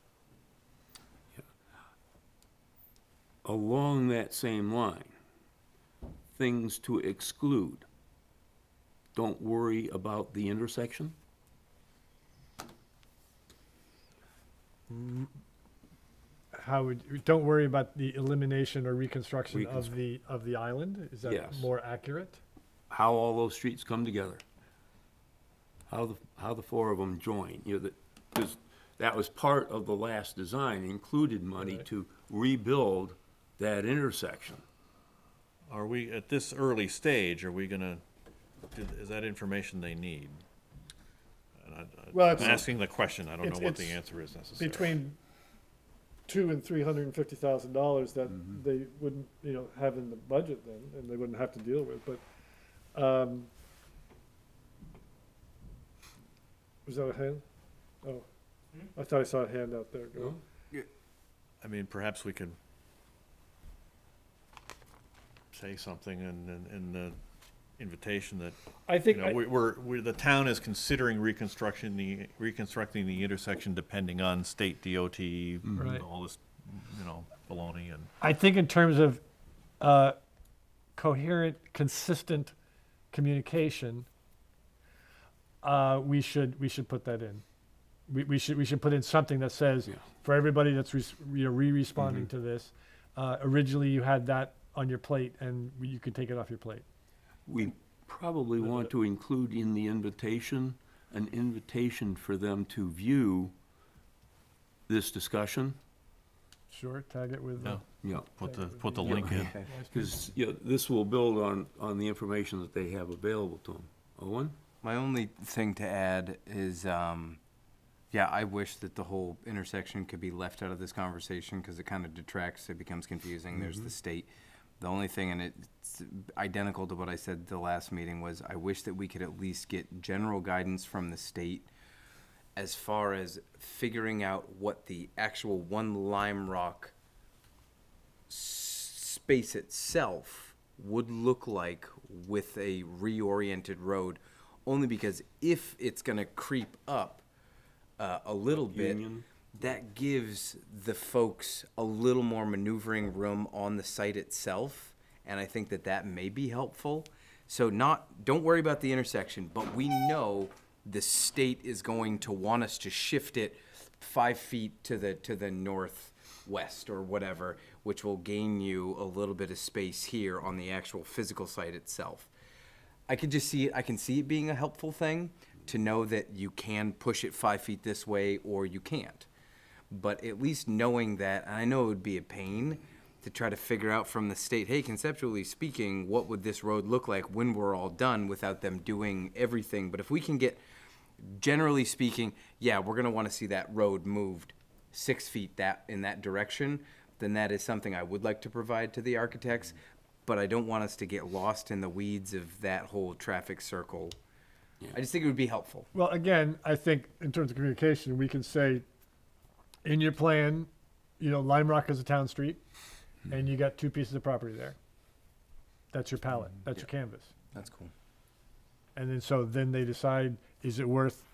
Along that same line, things to exclude. Don't worry about the intersection. Don't worry about the elimination or reconstruction of the island? Is that Yes. more accurate? How all those streets come together. How the four of them join, because that was part of the last design, included money Right. to rebuild that intersection. Are we, at this early stage, are we gonna, is that information they need? And Well, I'm it's- asking the question, I don't know what the it's answer is necessarily. Between $200,000 and $350,000 that they wouldn't, have in the budget then, and they wouldn't have to deal with, but, was that a hand? Oh, I thought I saw a hand out there. Go. I mean, perhaps we could say something in the invitation that, I think, the town is considering reconstructing the intersection depending on state DOT, Right. all this, baloney and. I think in terms of coherent, consistent communication, we should put that in. We should put in something that says, Yeah. for everybody that's responding to this, originally you had that on your plate and you could take it off your plate. We probably want to include in the invitation, an invitation for them to view this discussion. Sure, tag it with. Yeah, Put the link in. because, this will build on the information that they have available to them. Owen? My only thing to add is, I wish that the whole intersection could be left out of this conversation because it kind of detracts, it becomes confusing. There's the state. The only thing, and it's identical to what I said the last meeting, was I wish that we could at least get general guidance from the state as far as figuring out what the actual One Lime Rock space itself would look like with a reoriented road, only because if it's gonna creep up a little bit, Union? that gives the folks a little more maneuvering room on the site itself, and I think that that may be helpful. So don't worry about the intersection, but we know the state is going to want us to shift it 5 feet to the northwest or whatever, which will gain you a little bit of space here on the actual physical site itself. I can just see it. I can see it being a helpful thing to know that you can push it 5 feet this way or you can't. But at least knowing that, and I know it would be a pain to try to figure out from the state, hey, conceptually speaking, what would this road look like when we're all done without them doing everything? But if we can get, generally speaking, yeah, we're gonna wanna see that road moved 6 feet in that direction, then that is something I would like to provide to the architects. But I don't want us to get lost in the weeds of that whole traffic circle. I just think it would be helpful. Well, again, I think in terms of communication, we can say, in your plan, Lime Rock is a town street, and you got 2 pieces of property there. That's your palette, that's your canvas. That's cool. And then they decide, is it worth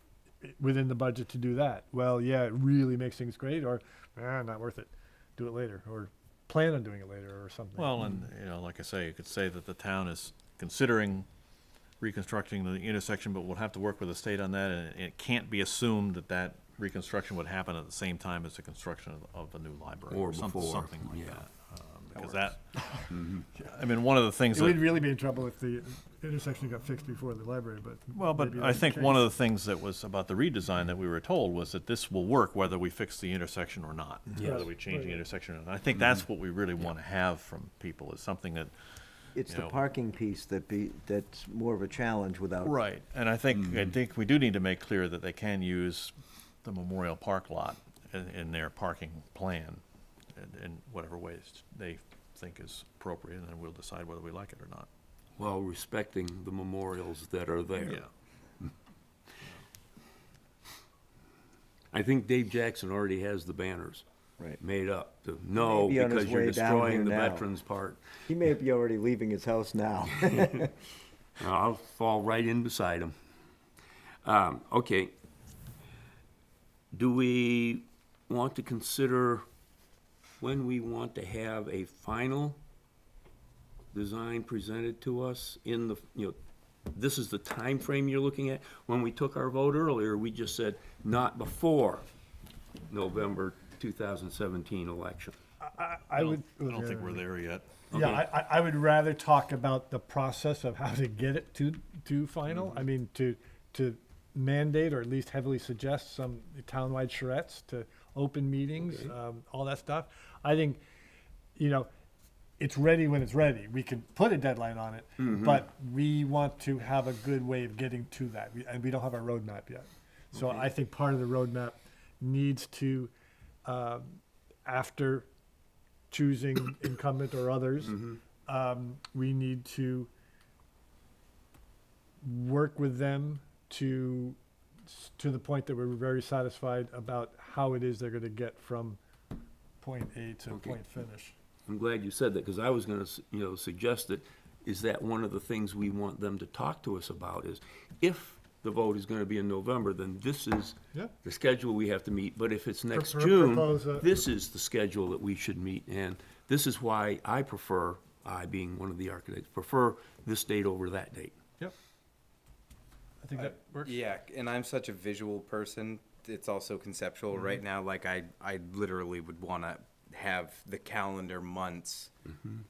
within the budget to do that? Well, yeah, it really makes things great, or, not worth it. Do it later, or plan on doing it later, or something. Well, and, like I say, you could say that the town is considering reconstructing the intersection, but we'll have to work with the state on that, and it can't be assumed that reconstruction would happen at the same time as the construction of a new library. Or something before, like yeah. that. Because I mean, one of the things It would that, really be in trouble if the intersection got fixed before the library, but. well, but maybe I that's think the one of case. the things that was about the redesign that we were told was that this will work whether we fix the intersection or not, whether we change the intersection or not. I think that's what we really want to have from people, is something that, It's the know. parking piece that's more of a challenge without. right, and I think we do need to make clear that they can use the Memorial Park lot in their parking plan in whatever ways they think is appropriate, and then we'll decide whether we like it or not. While respecting the memorials that are there. Yeah. I think Dave Jackson already has the banners Right. made up. No, Maybe on his because you're way down destroying here the now. veterans part. He may be already leaving his house now. I'll fall right in beside him. Okay. Do we want to consider when we want to have a final design presented to us in the, this is the time frame you're looking at? When we took our vote earlier, we just said not before November 2017 election. I would. I don't think we're there yet. Yeah, I would rather talk about the process of how to get it to final. I mean, to mandate or at least heavily suggest some townwide charrettes to open meetings, all that stuff. I think, it's ready when it's ready. We can put a deadline on it, but we want to have a good way of getting to that. And we don't have our roadmap yet. So I think part of the roadmap needs to, after choosing incumbent or others, we need to work with them to the point that we're very satisfied about how it is they're going to get from point A to point finish. I'm glad you said that, because I was gonna, suggest that, is that one of the things we want them to talk to us about, is if the vote is gonna be in November, then this is Yeah. the schedule we have to meet, but if it's next propose June, a- this is the schedule that we should meet, and this is why I prefer, I being one of the architects, prefer this date over that date. Yep. I think that works. Yeah, and I'm such a visual person. It's also conceptual right now. Like I literally would want to have the calendar months,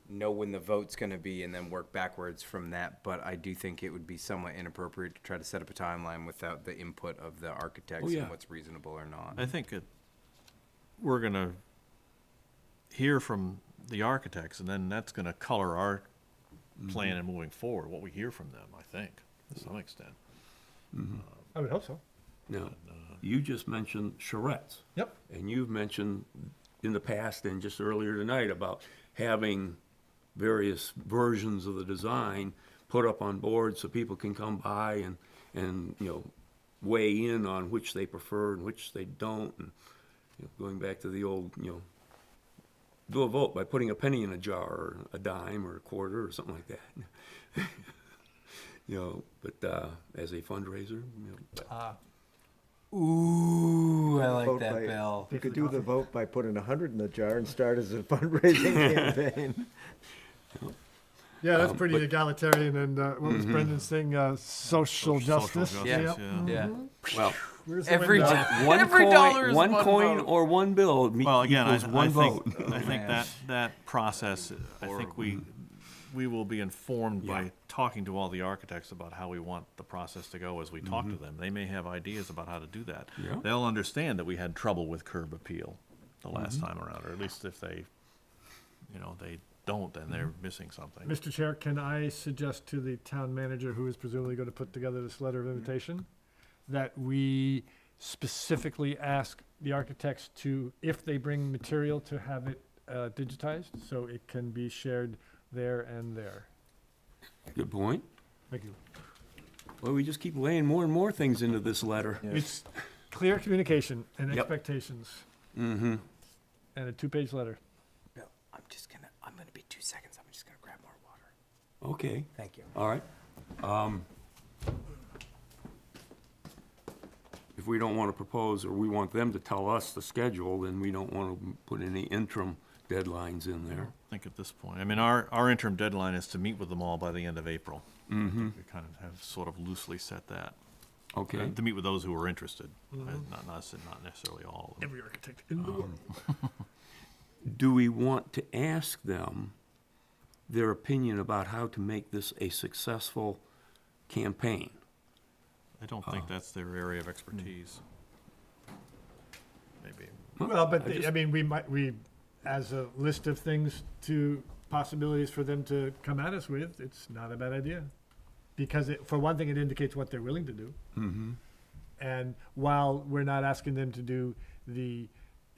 know when the vote's going to be, and then work backwards from that. But I do think it would be somewhat inappropriate to try to set up a timeline without the input of the architects yeah. and what's reasonable or not. I think we're gonna hear from the architects, and then that's gonna color our plan in moving forward, what we hear from them, I think, to some extent. I would hope so. Now, you just mentioned charrettes. Yep. And you've mentioned in the past and just earlier tonight about having various versions of the design put up on boards so people can come by and, you know, weigh in on which they prefer and which they don't. And, you know, going back to the old, you know, do a vote by putting a penny in a jar, or a dime, or a quarter, or something like that. You know, but as a fundraiser, you know, but- Ooh, I like Vote that, by- Bill. You could do the vote by putting 100 in the jar and start as a fundraising campaign. Yeah, that's pretty but- egalitarian, and what was Brendan's thing, social justice? Yeah. Yep. Yeah. well, Where's the Every window? one Every coin, dollar is one one coin vote. or one bill Well, again, equals one vote. I think that process, I think we will be informed Yeah. by talking to all the architects about how we want the process to go as we talk to them. They may have ideas about how to do that. Yeah. They'll understand that we had trouble with curb appeal the last time around, or at least if they, you know, they don't, then they're missing something. Mr. Chair, can I suggest to the town manager, who is presumably going to put together this letter of invitation, that we specifically ask the architects to, if they bring material, to have it digitized, so it can be shared there and there? Good point. Thank you. Well, we just keep laying more and more things into this letter. It's clear communication and Yep. expectations, Mm-hmm. and a 2-page letter. Bill, I'm gonna be 2 seconds. I'm just gonna grab more water. Okay, Thank you. all right. If we don't want to propose, or we want them to tell us the schedule, then we don't want to put any interim deadlines in there. I think at this point, I mean, our interim deadline is to meet with them all by the end of April. Mm-hmm. We kind of have sort of loosely set that. Okay. To meet with those who are interested, not necessarily all of them. Every architect in the world. Do we want to ask them their opinion about how to make this a successful campaign? I don't think that's their area of expertise. Maybe. Well, but, I mean, we, as a list of things to, possibilities for them to come at us with, it's not a bad idea. Because for one thing, it indicates what they're willing to do. Mm-hmm. And while we're not asking them to do the,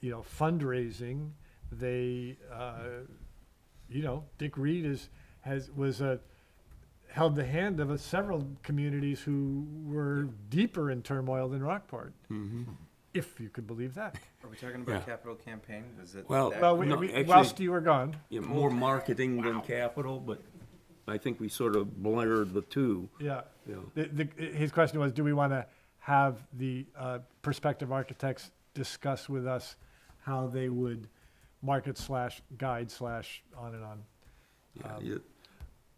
you know, fundraising, they, you know, Dick Reed held the hand of several communities who were deeper in turmoil than Rockport, if you could believe that. Are we talking Yeah. about capital campaign? Was it? Well, that- Well, No, actually- whilst you were gone, Yeah, more marketing than capital, but I think we sort of blurred the two. yeah. You know. His question was, do we want to have the prospective architects discuss with us how they would market / guide / on and on, Yeah,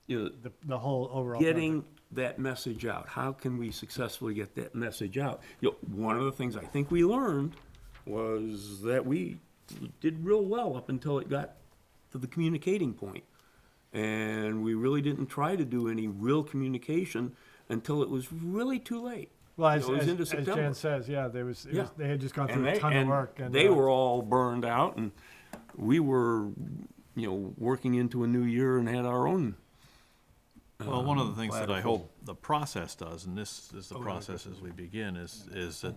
you know, the whole overall getting project. that message out. How can we successfully get that message out? You know, one of the things I think we learned was that we did real well up until it got to the communicating point. And we really didn't try to do any real communication until it was really too late. Well, It was into as September. Jan says, yeah, Yeah. they had just gone And through a ton of work. And they were all burned out, and we were, you know, working into a new year and had our own. Well, one of the things that I bladder full. hope the process does, and this is the process as we begin, is that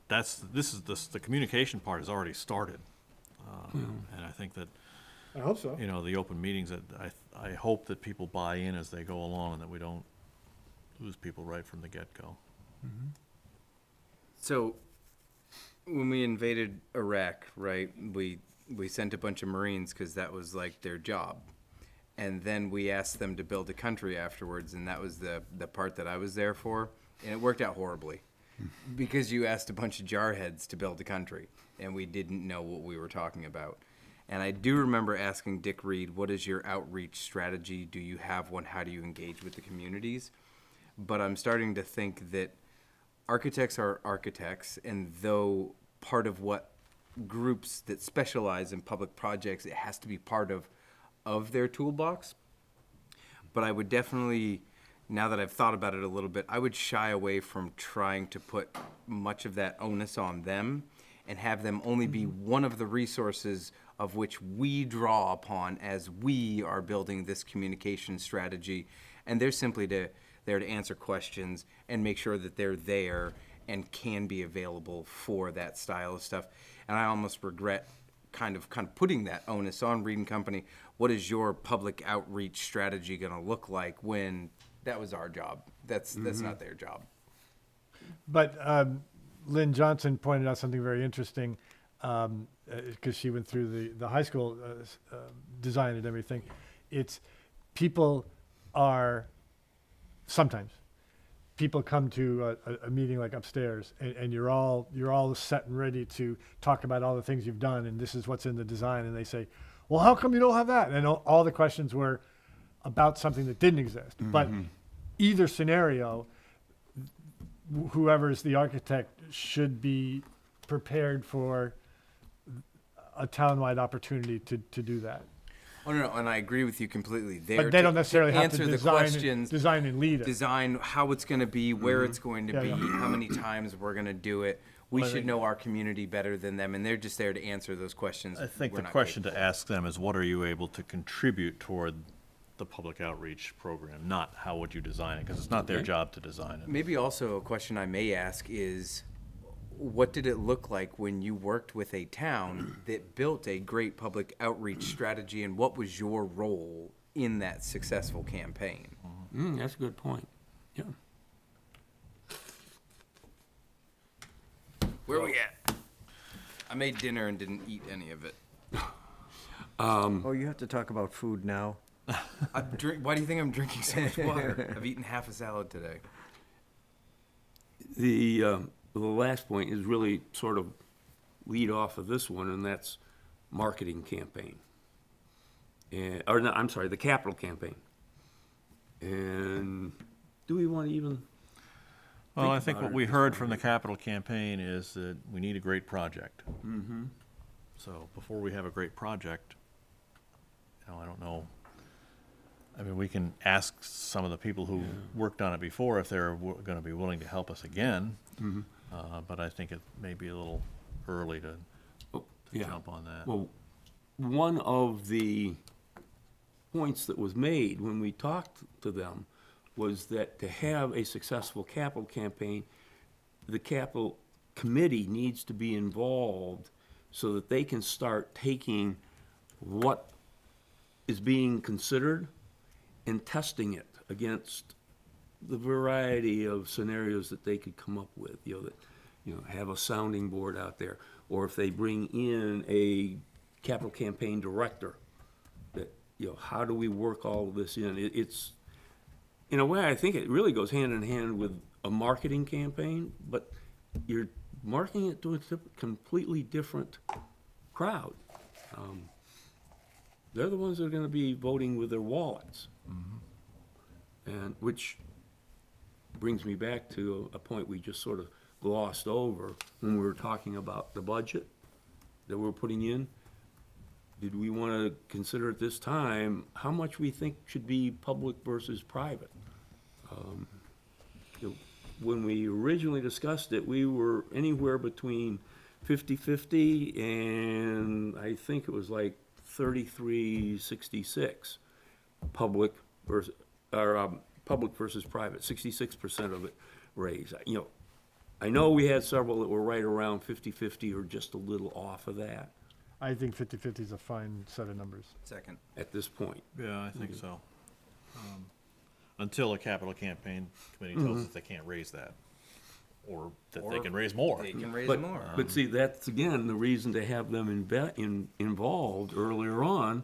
the communication part has already started. And I think that, I hope so. you know, the open meetings, that I hope that people buy in as they go along and that we don't lose people right from the get-go. So, when we invaded Iraq, right, we sent a bunch of Marines because that was like their job. And then we asked them to build a country afterwards, and that was the part that I was there for. And it worked out horribly because you asked a bunch of jarheads to build a country, and we didn't know what we were talking about. And I do remember asking Dick Reed, what is your outreach strategy? Do you have one? How do you engage with the communities? But I'm starting to think that architects are architects, and though part of what groups that specialize in public projects, it has to be part of their toolbox. But I would definitely, now that I've thought about it a little bit, I would shy away from trying to put much of that onus on them and have them only be one of the resources of which we draw upon as we are building this communication strategy. And they're simply there to answer questions and make sure that they're there and can be available for that style of stuff. And I almost regret kind of putting that onus on Reed and Company. What is your public outreach strategy going to look like when that was our job? That's not their job. But Lynn Johnson pointed out something very interesting because she went through the high school design and everything. It's people are sometimes people come to a meeting like upstairs and you're all set and ready to talk about all the things you've done and this is what's in the design and they say, well, how come you don't have that? And all the questions were about something that didn't exist. But either scenario, whoever is the architect should be prepared for a townwide opportunity to do that. Oh, no, and I agree with you completely. But they don't necessarily have to answer the design, questions, design and lead it. design how it's going to be, where it's going to Yeah, be, yeah. how many times we're going to do it. We Well, I should think- know our community better than them, and they're just there to answer those questions. I think we're the not question to capable of. ask them is, what are you able to contribute toward the public outreach program, not how would you design it, because it's not their job to design it. Maybe also a question I may ask is, what did it look like when you worked with a town that built a great public outreach strategy, and what was your role in that successful campaign? That's a good point. Yeah. Where we at? I made dinner and didn't eat any of it. Oh, you have to talk about food now. Why do you think I'm drinking so much water? I've eaten half a salad today. The last point is really sort of lead off of this one, and that's marketing campaign. Or no, I'm sorry, the capital campaign. And do we want to even? Well, I think think about what it we at this heard point. from the capital campaign is that we need a great project. Mm-hmm. So before we have a great project, I don't know. I mean, we can ask some of the people who worked on it before if they're going to be willing to help us again. But I think it may be a little early to Yeah. jump on that. Well, one of the points that was made when we talked to them was that to have a successful capital campaign, the capital committee needs to be involved so that they can start taking what is being considered and testing it against the variety of scenarios that they could come up with, have a sounding board out there, or if they bring in a capital campaign director, that, how do we work all of this in? It's, in a way, I think it really goes hand in hand with a marketing campaign, but you're marketing it to a completely different crowd. They're the ones that are gonna be voting with their wallets. And which brings me back to a point we just sort of glossed over when we were talking about the budget that we're putting in. Did we want to consider at this time how much we think should be public versus private? When we originally discussed it, we were anywhere between 50-50 and I think it was like 33-66, public versus private, 66% of it raised. I know we had several that were right around 50-50 or just a little off of that I think 50-50 is a fine set of numbers. Second. at this point. Yeah, I think so. Until a capital campaign committee tells us they can't raise that, or that they Or can raise more. They can raise But, more. but see, that's again the reason to have them involved earlier on,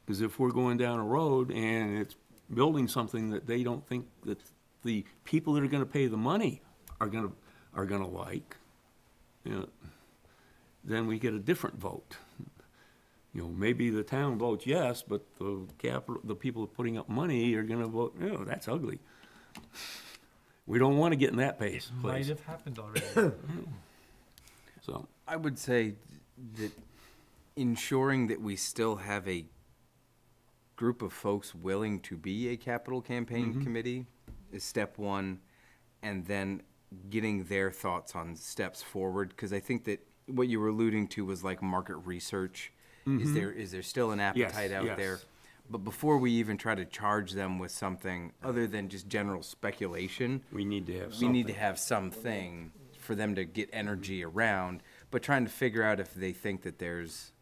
because if we're going down a road and it's building something that they don't think that the people that are gonna pay the money are gonna like, then we get a different vote. Maybe the town votes yes, but the people putting up money are gonna vote, that's ugly. We don't wanna get in that place. Might have happened already. So, I would say that ensuring that we still have a group of folks willing to be a capital campaign committee is step one, and then getting their thoughts on steps forward, because I think that what you were alluding to was like market research. Is there still an appetite out yes. there? But before we even try to charge them with something other than just general speculation, we need to have we something. need to have something for them to get energy around, but trying to figure out if they think that there's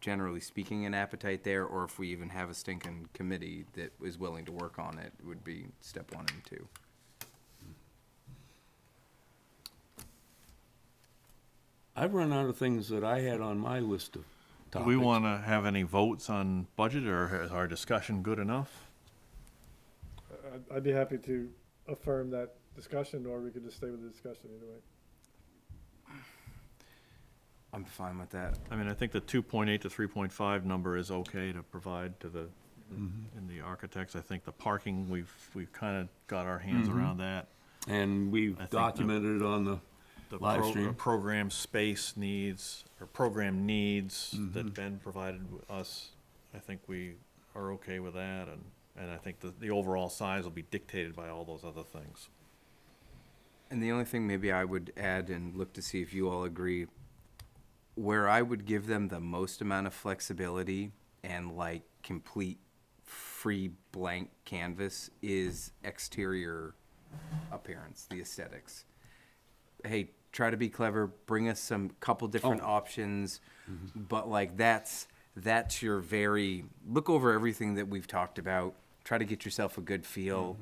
generally speaking, an appetite there, or if we even have a stinking committee that is willing to work on it, would be step 1 and 2. I've run out of things that I had on my list of Do topics. we want to have any votes on budget, or is our discussion good enough? I'd be happy to affirm that discussion, or we could just stay with the discussion either way. I'm fine with that. I mean, I think the 2.8 to 3.5 number is okay to provide to the, in the architects. I think the parking, we've kind of got our hands around that. And we've I think documented it on the live stream. Program space needs, or program needs that Ben provided us, I think we are okay with that, and I think the overall size will be dictated by all those other things. And the only thing maybe I would add, and look to see if you all agree, where I would give them the most amount of flexibility and like complete free blank canvas is exterior appearance, the aesthetics. Hey, try to be clever, bring us some couple different options, but like that's your very, look over everything that we've talked about, try to get yourself a good feel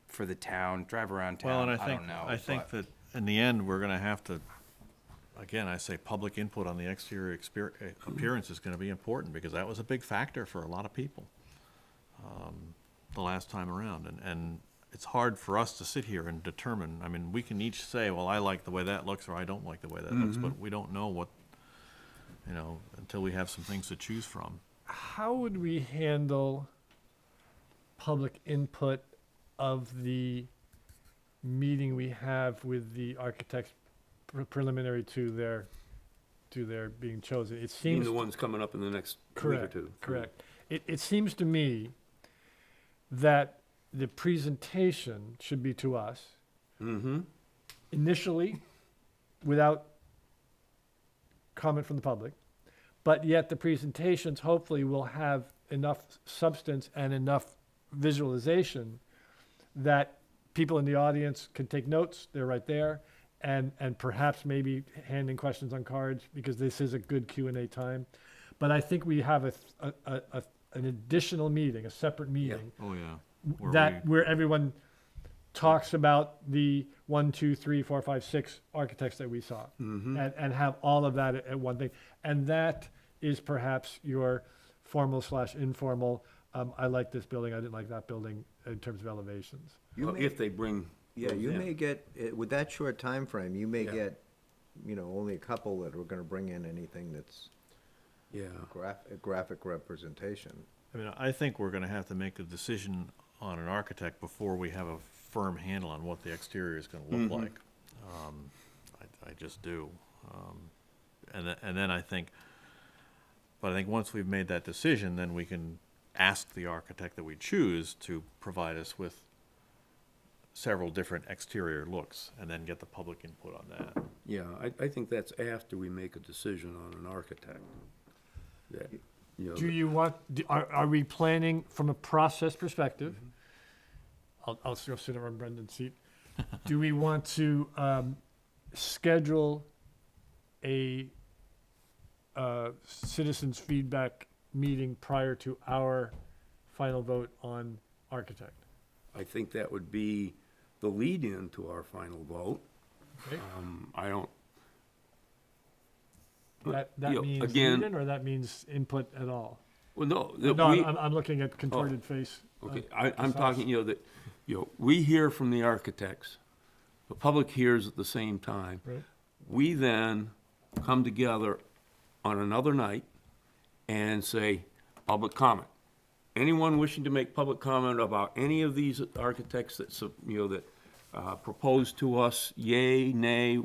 for the town, drive around town. Well, and I don't know. I think but- that in the end, we're gonna have to, again, I say public input on the exterior appearance is gonna be important, because that was a big factor for a lot of people the last time around, and it's hard for us to sit here and determine. I mean, we can each say, well, I like the way that looks, or I don't like the way that looks, but we don't know what, until we have some things to choose from. How would we handle public input of the meeting we have with the architects preliminary to their being chosen? It Being seems the ones coming up in the next week or correct. two. Correct. It seems to me that the presentation should be to us Mm-hmm. initially, without comment from the public, but yet the presentations hopefully will have enough substance and enough visualization that people in the audience can take notes. They're right there, and perhaps maybe handing questions on cards, because this is a good Q&A time. But I think we have an additional meeting, a separate meeting, Oh, yeah. where everyone talks about the 1, 2, 3, 4, 5, 6 architects that we saw, and have all of that at one thing. And that is perhaps your formal/informal, I like this building, I didn't like that building, in terms of elevations. You may, If they bring. yeah, those you in. may get, with that short time frame, you may Yeah. get, only a couple that are gonna bring in anything that's Yeah. a graphic representation. I mean, I think we're gonna have to make a decision on an architect before we have a firm handle on what the exterior is gonna look like. I just do. And then I think once we've made that decision, then we can ask the architect that we choose to provide us with several different exterior looks, and then get the public input on that. Yeah, I think that's after we make a decision on an architect. That, Do you want, are we planning from a process perspective? I'll go sit on Brendan's seat. Do we want to schedule a citizens' feedback meeting prior to our final vote on architect? I think that would be the lead-in to our final vote. Okay. I don't, That you know, means again- lead-in, or that means input at all? well, no. No, that we- I'm looking at contorted face. Okay, I'm talking, we hear from the architects, the public hears at the same time. Right. We then come together on another night and say, public comment. Anyone wishing to make public comment about any of these architects that, propose to us, yay, nay,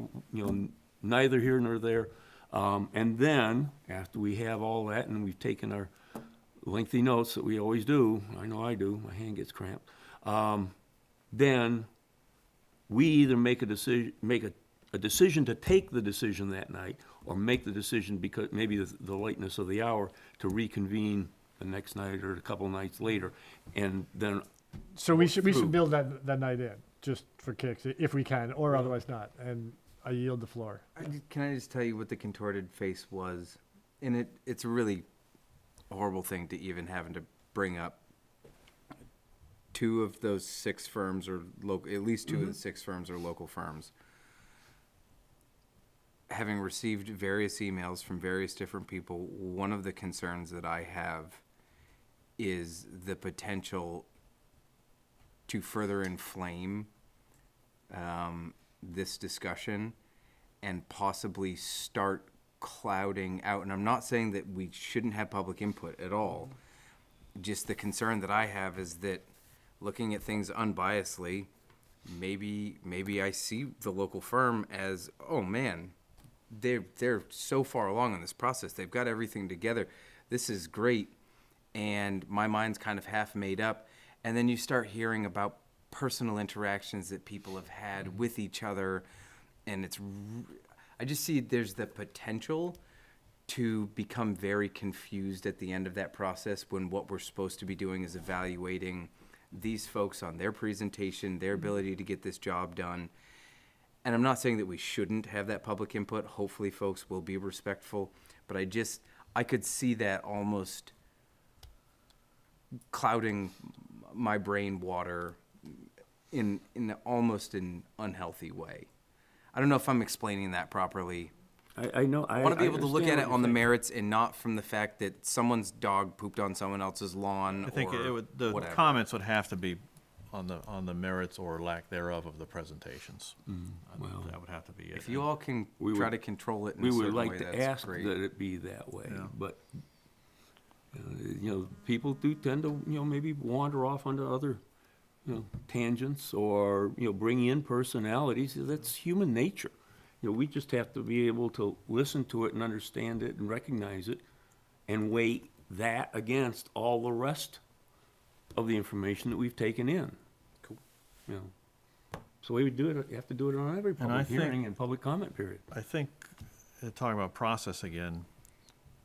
neither here nor there. And then, after we have all that and we've taken our lengthy notes that we always do, I know I do, my hand gets cramped, then we either make a decision to take the decision that night, or make the decision, because maybe the lateness of the hour, to reconvene the next night or a couple nights later, and then, So we should True. build that night in, just for kicks, if we can, or otherwise not, and I yield the floor. Can I just tell you what the contorted face was? And it's a really horrible thing to even having to bring up two of those six firms or at least two of the six firms are local firms. Having received various emails from various different people, one of the concerns that I have is the potential to further inflame this discussion and possibly start clouding out. And I'm not saying that we shouldn't have public input at all. Just the concern that I have is that looking at things unbiasedly, maybe I see the local firm as, oh man, they're so far along in this process. They've got everything together. This is great. And my mind's kind of half made up. And then you start hearing about personal interactions that people have had with each other. And I just see there's the potential to become very confused at the end of that process when what we're supposed to be doing is evaluating these folks on their presentation, their ability to get this job done. And I'm not saying that we shouldn't have that public input. Hopefully folks will be respectful. But I could see that almost clouding my brain water in almost an unhealthy way. I don't know if I'm explaining that properly. I know. I want to be able to look at understand it what on the you're merits and not from the fact that someone's dog pooped on someone else's lawn. I think or it would, the whatever. comments would have to be on the merits or lack thereof of the presentations. well, That would have to be it. If you all can We try would- to control it in We a would certain like way, to that's ask great. that it be that way, Yeah. but, people do tend to, maybe wander off onto other, tangents or, bring in personalities. That's human nature. We just have to be able to listen to it and understand it and recognize it and weigh that against all the rest of the information that we've taken in. Cool. So we would do it, you have to do it on every And I public think- hearing and public comment period. I think, talking about process again,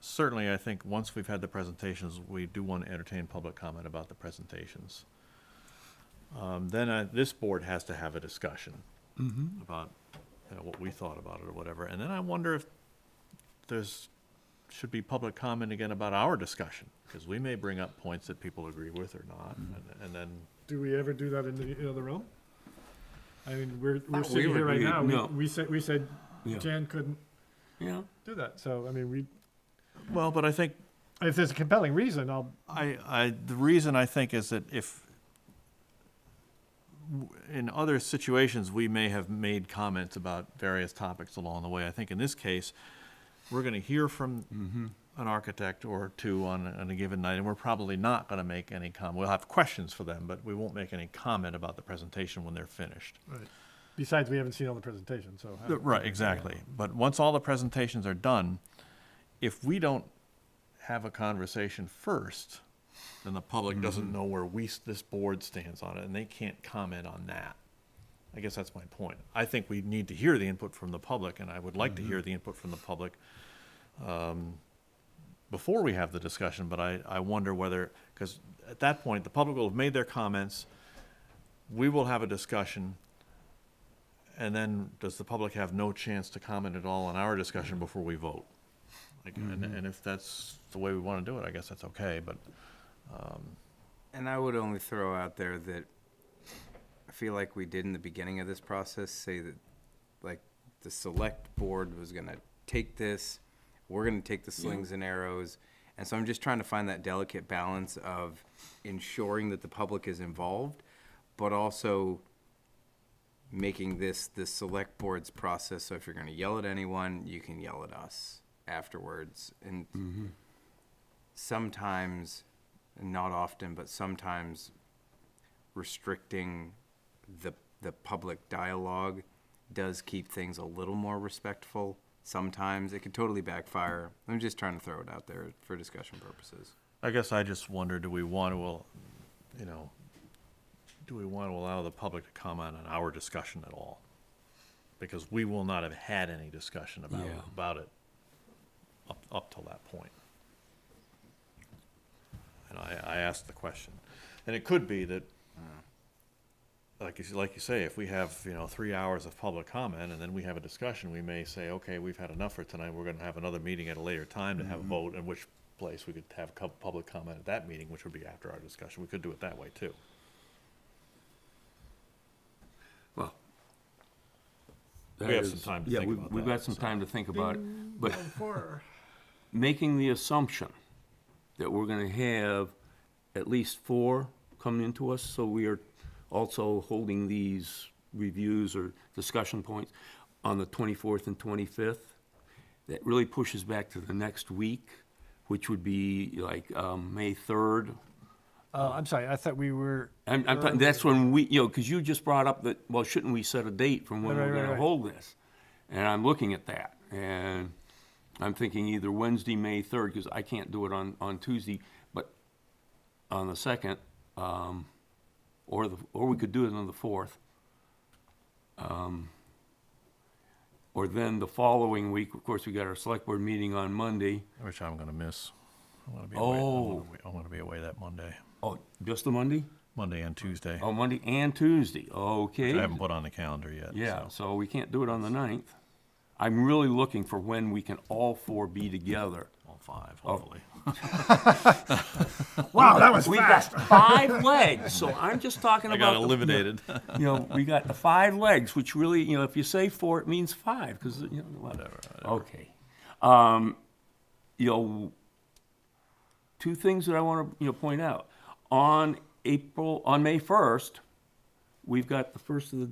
certainly I think once we've had the presentations, we do want to entertain public comment about the presentations. Then this board has to have a discussion about what we thought about it or whatever. And then I wonder if should be public comment again about our discussion, because we may bring up points that people agree with or not, and then Do we ever do that in the other realm? I mean, we're we sitting would here right be- now. no. We said Yeah. Jan couldn't Yeah. do that. So I mean, well, but I think if there's a compelling reason, the reason I think is that in other situations, we may have made comments about various topics along the way. I think in this case, we're gonna hear from an architect or two on a given night, and we're probably not gonna make any comment. We'll have questions for them, but we won't make any comment about the presentation when they're finished. besides we haven't seen all the presentations. So Right, exactly. But once all the presentations are done, if we don't have a conversation first, then the public doesn't know where this board stands on it, and they can't comment on that. I guess that's my point. I think we need to hear the input from the public, and I would like to hear the input from the public before we have the discussion, but I wonder whether, because at that point, the public will have made their comments, we will have a discussion, and then does the public have no chance to comment at all on our discussion before we vote? Like, and if that's the way we want to do it, I guess that's okay, but, And I would only throw out there that I feel like we did in the beginning of this process, say that, like, the select board was gonna take this, we're gonna take the slings and arrows. And so I'm just trying to find that delicate balance of ensuring that the public is involved, but also making this the select board's process, so if you're gonna yell at anyone, you can yell at us afterwards. And sometimes, not often, but sometimes restricting the public dialogue does keep things a little more respectful. Sometimes it could totally backfire. I'm just trying to throw it out there for discussion purposes. I guess I just wonder, do we want to allow the public to comment on our discussion at all? Because we will not have had any discussion Yeah. about it up till that point. And I asked the question. And it could be that like you say, if we have, 3 hours of public comment and then we have a discussion, we may say, okay, we've had enough for tonight. We're gonna have another meeting at a later time to have a vote, in which place we could have public comment at that meeting, which would be after our discussion. We could do it that way too. Well. We that have is- some time to yeah, think we've- about We've that, got some so. time to think about it, but making the assumption that we're gonna have at least 4 come into us, so we are also holding these reviews or discussion points on the 24th and 25th, that really pushes back to the next week, which would be like May 3rd. I'm sorry, I thought we were. That's when we, because you just brought up that, well, shouldn't we set a date from when Right, we're right, gonna right. hold this? And I'm looking at that, and I'm thinking either Wednesday, May 3rd, because I can't do it on Tuesday, but on the 2nd, or we could do it on the 4th. Or then the following week, of course, we got our select board meeting on Monday. Which I'm gonna miss. I'm gonna be away. Oh. I'm gonna be away that Monday. Oh, just the Monday? Monday and Tuesday. Oh, Monday and Tuesday, okay. I haven't put on the calendar yet. Yeah, so. so we can't do it on the 9th. I'm really looking for when we can all 4 be together. All 5, Oh. hopefully. Wow, that was We've got 5 legs, so I'm just talking I about. got the- eliminated. We got the 5 legs, which really, if you say 4, it means 5, because, whatever. Okay. 2 things that I want to, point out. On May 1st, we've got the first of the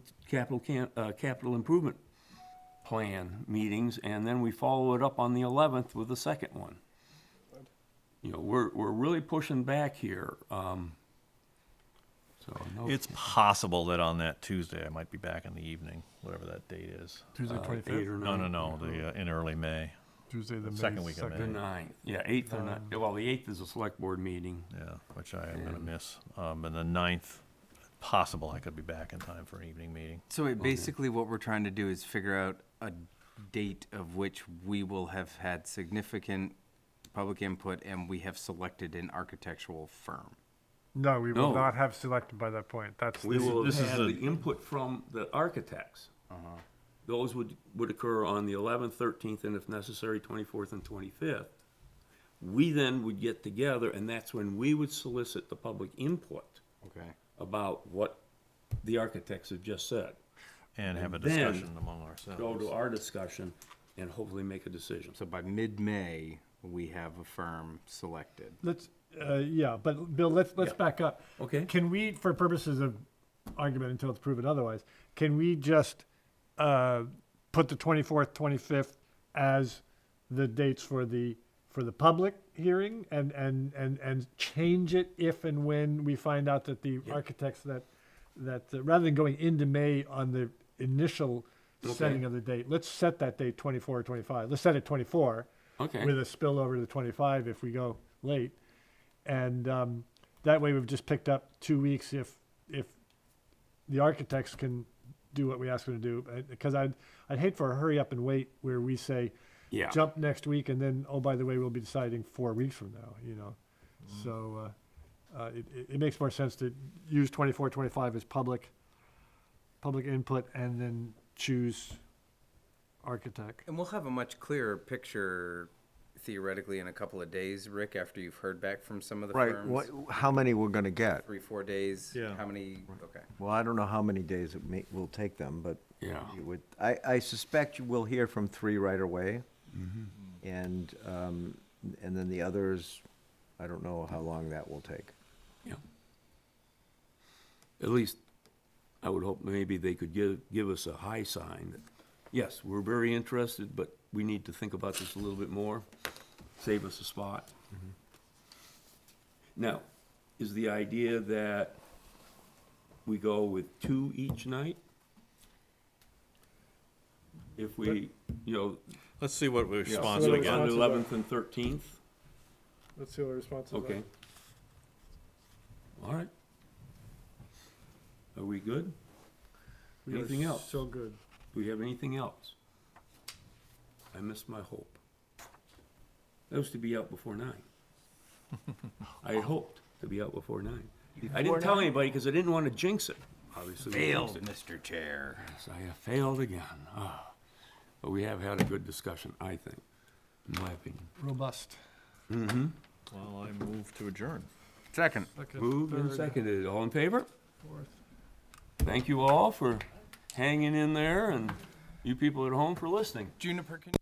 capital improvement plan meetings, and then we follow it up on the 11th with the second one. We're really pushing back here. So no. It's possible that on that Tuesday, I might be back in the evening, whatever that date is. Tuesday, 25th? 8 or 9. No, in early May. Tuesday, the May second week of The May. 9th, yeah, 8th or 9th. Well, the 8th is a select board meeting. Yeah, which I am gonna miss. And the 9th, possible I could be back in time for an evening meeting. So basically what we're trying to do is figure out a date of which we will have had significant public input and we have selected an architectural firm. No, we will No. not have selected by that point. That's. We will this have is had a- the input from the architects. Those would occur on the 11th, 13th, and if necessary, 24th and 25th. We then would get together, and that's when we would solicit the public input Okay. about what the architects have just said. And have a then discussion among ourselves. Go to our discussion and hopefully make a decision. So by mid-May, we have a firm selected. Let's, yeah, but Bill, let's Yeah. back up. Okay. Can we, for purposes of argument until it's proven otherwise, can we just put the 24th, 25th as the dates for the public hearing and change it if and when we find out that the architects that rather than going into May on the initial setting of the date, let's set that date 24 or 25. Let's set it 24. Okay. With a spill over to 25 if we go late. And that way we've just picked up 2 weeks if the architects can do what we ask them to do. Because I'd hate for a hurry up and wait where we say, Yeah. jump next week and then, oh, by the way, we'll be deciding 4 weeks from now, So it makes more sense to use 24, 25 as public input and then choose architect. And we'll have a much clearer picture theoretically in a couple of days, Rick, after you've heard back from some of the Right, firms. how many we're gonna get? 3-4 days? Yeah. How many? Okay. Well, I don't know how many days will take them, but Yeah. I suspect you will hear from 3 right away. And then the others, I don't know how long that will take. Yeah. At least, I would hope maybe they could give us a high sign that, yes, we're very interested, but we need to think about this a little bit more, save us a spot. Now, is the idea that we go with 2 each night? If we, Let's see what yeah, response so we on get. the Responses 11th and 13th? Let's see what the responses are. Okay. All right. Are we good? We are Anything else? So good. Do we have anything else? I missed my hope. That was to be out before 9. I had hoped to be out before 9. I didn't tell anybody because I didn't want to jinx it. obviously. we fixed it. Mr. Chair. Yes, I have failed again. Ah. But we have had a good discussion, I think, in my opinion. Robust. Well, I move to adjourn. Second. Second, Moved and third, seconded. All in favor? fourth. Thank you all for hanging in there, and you people at home for listening. Juniper, can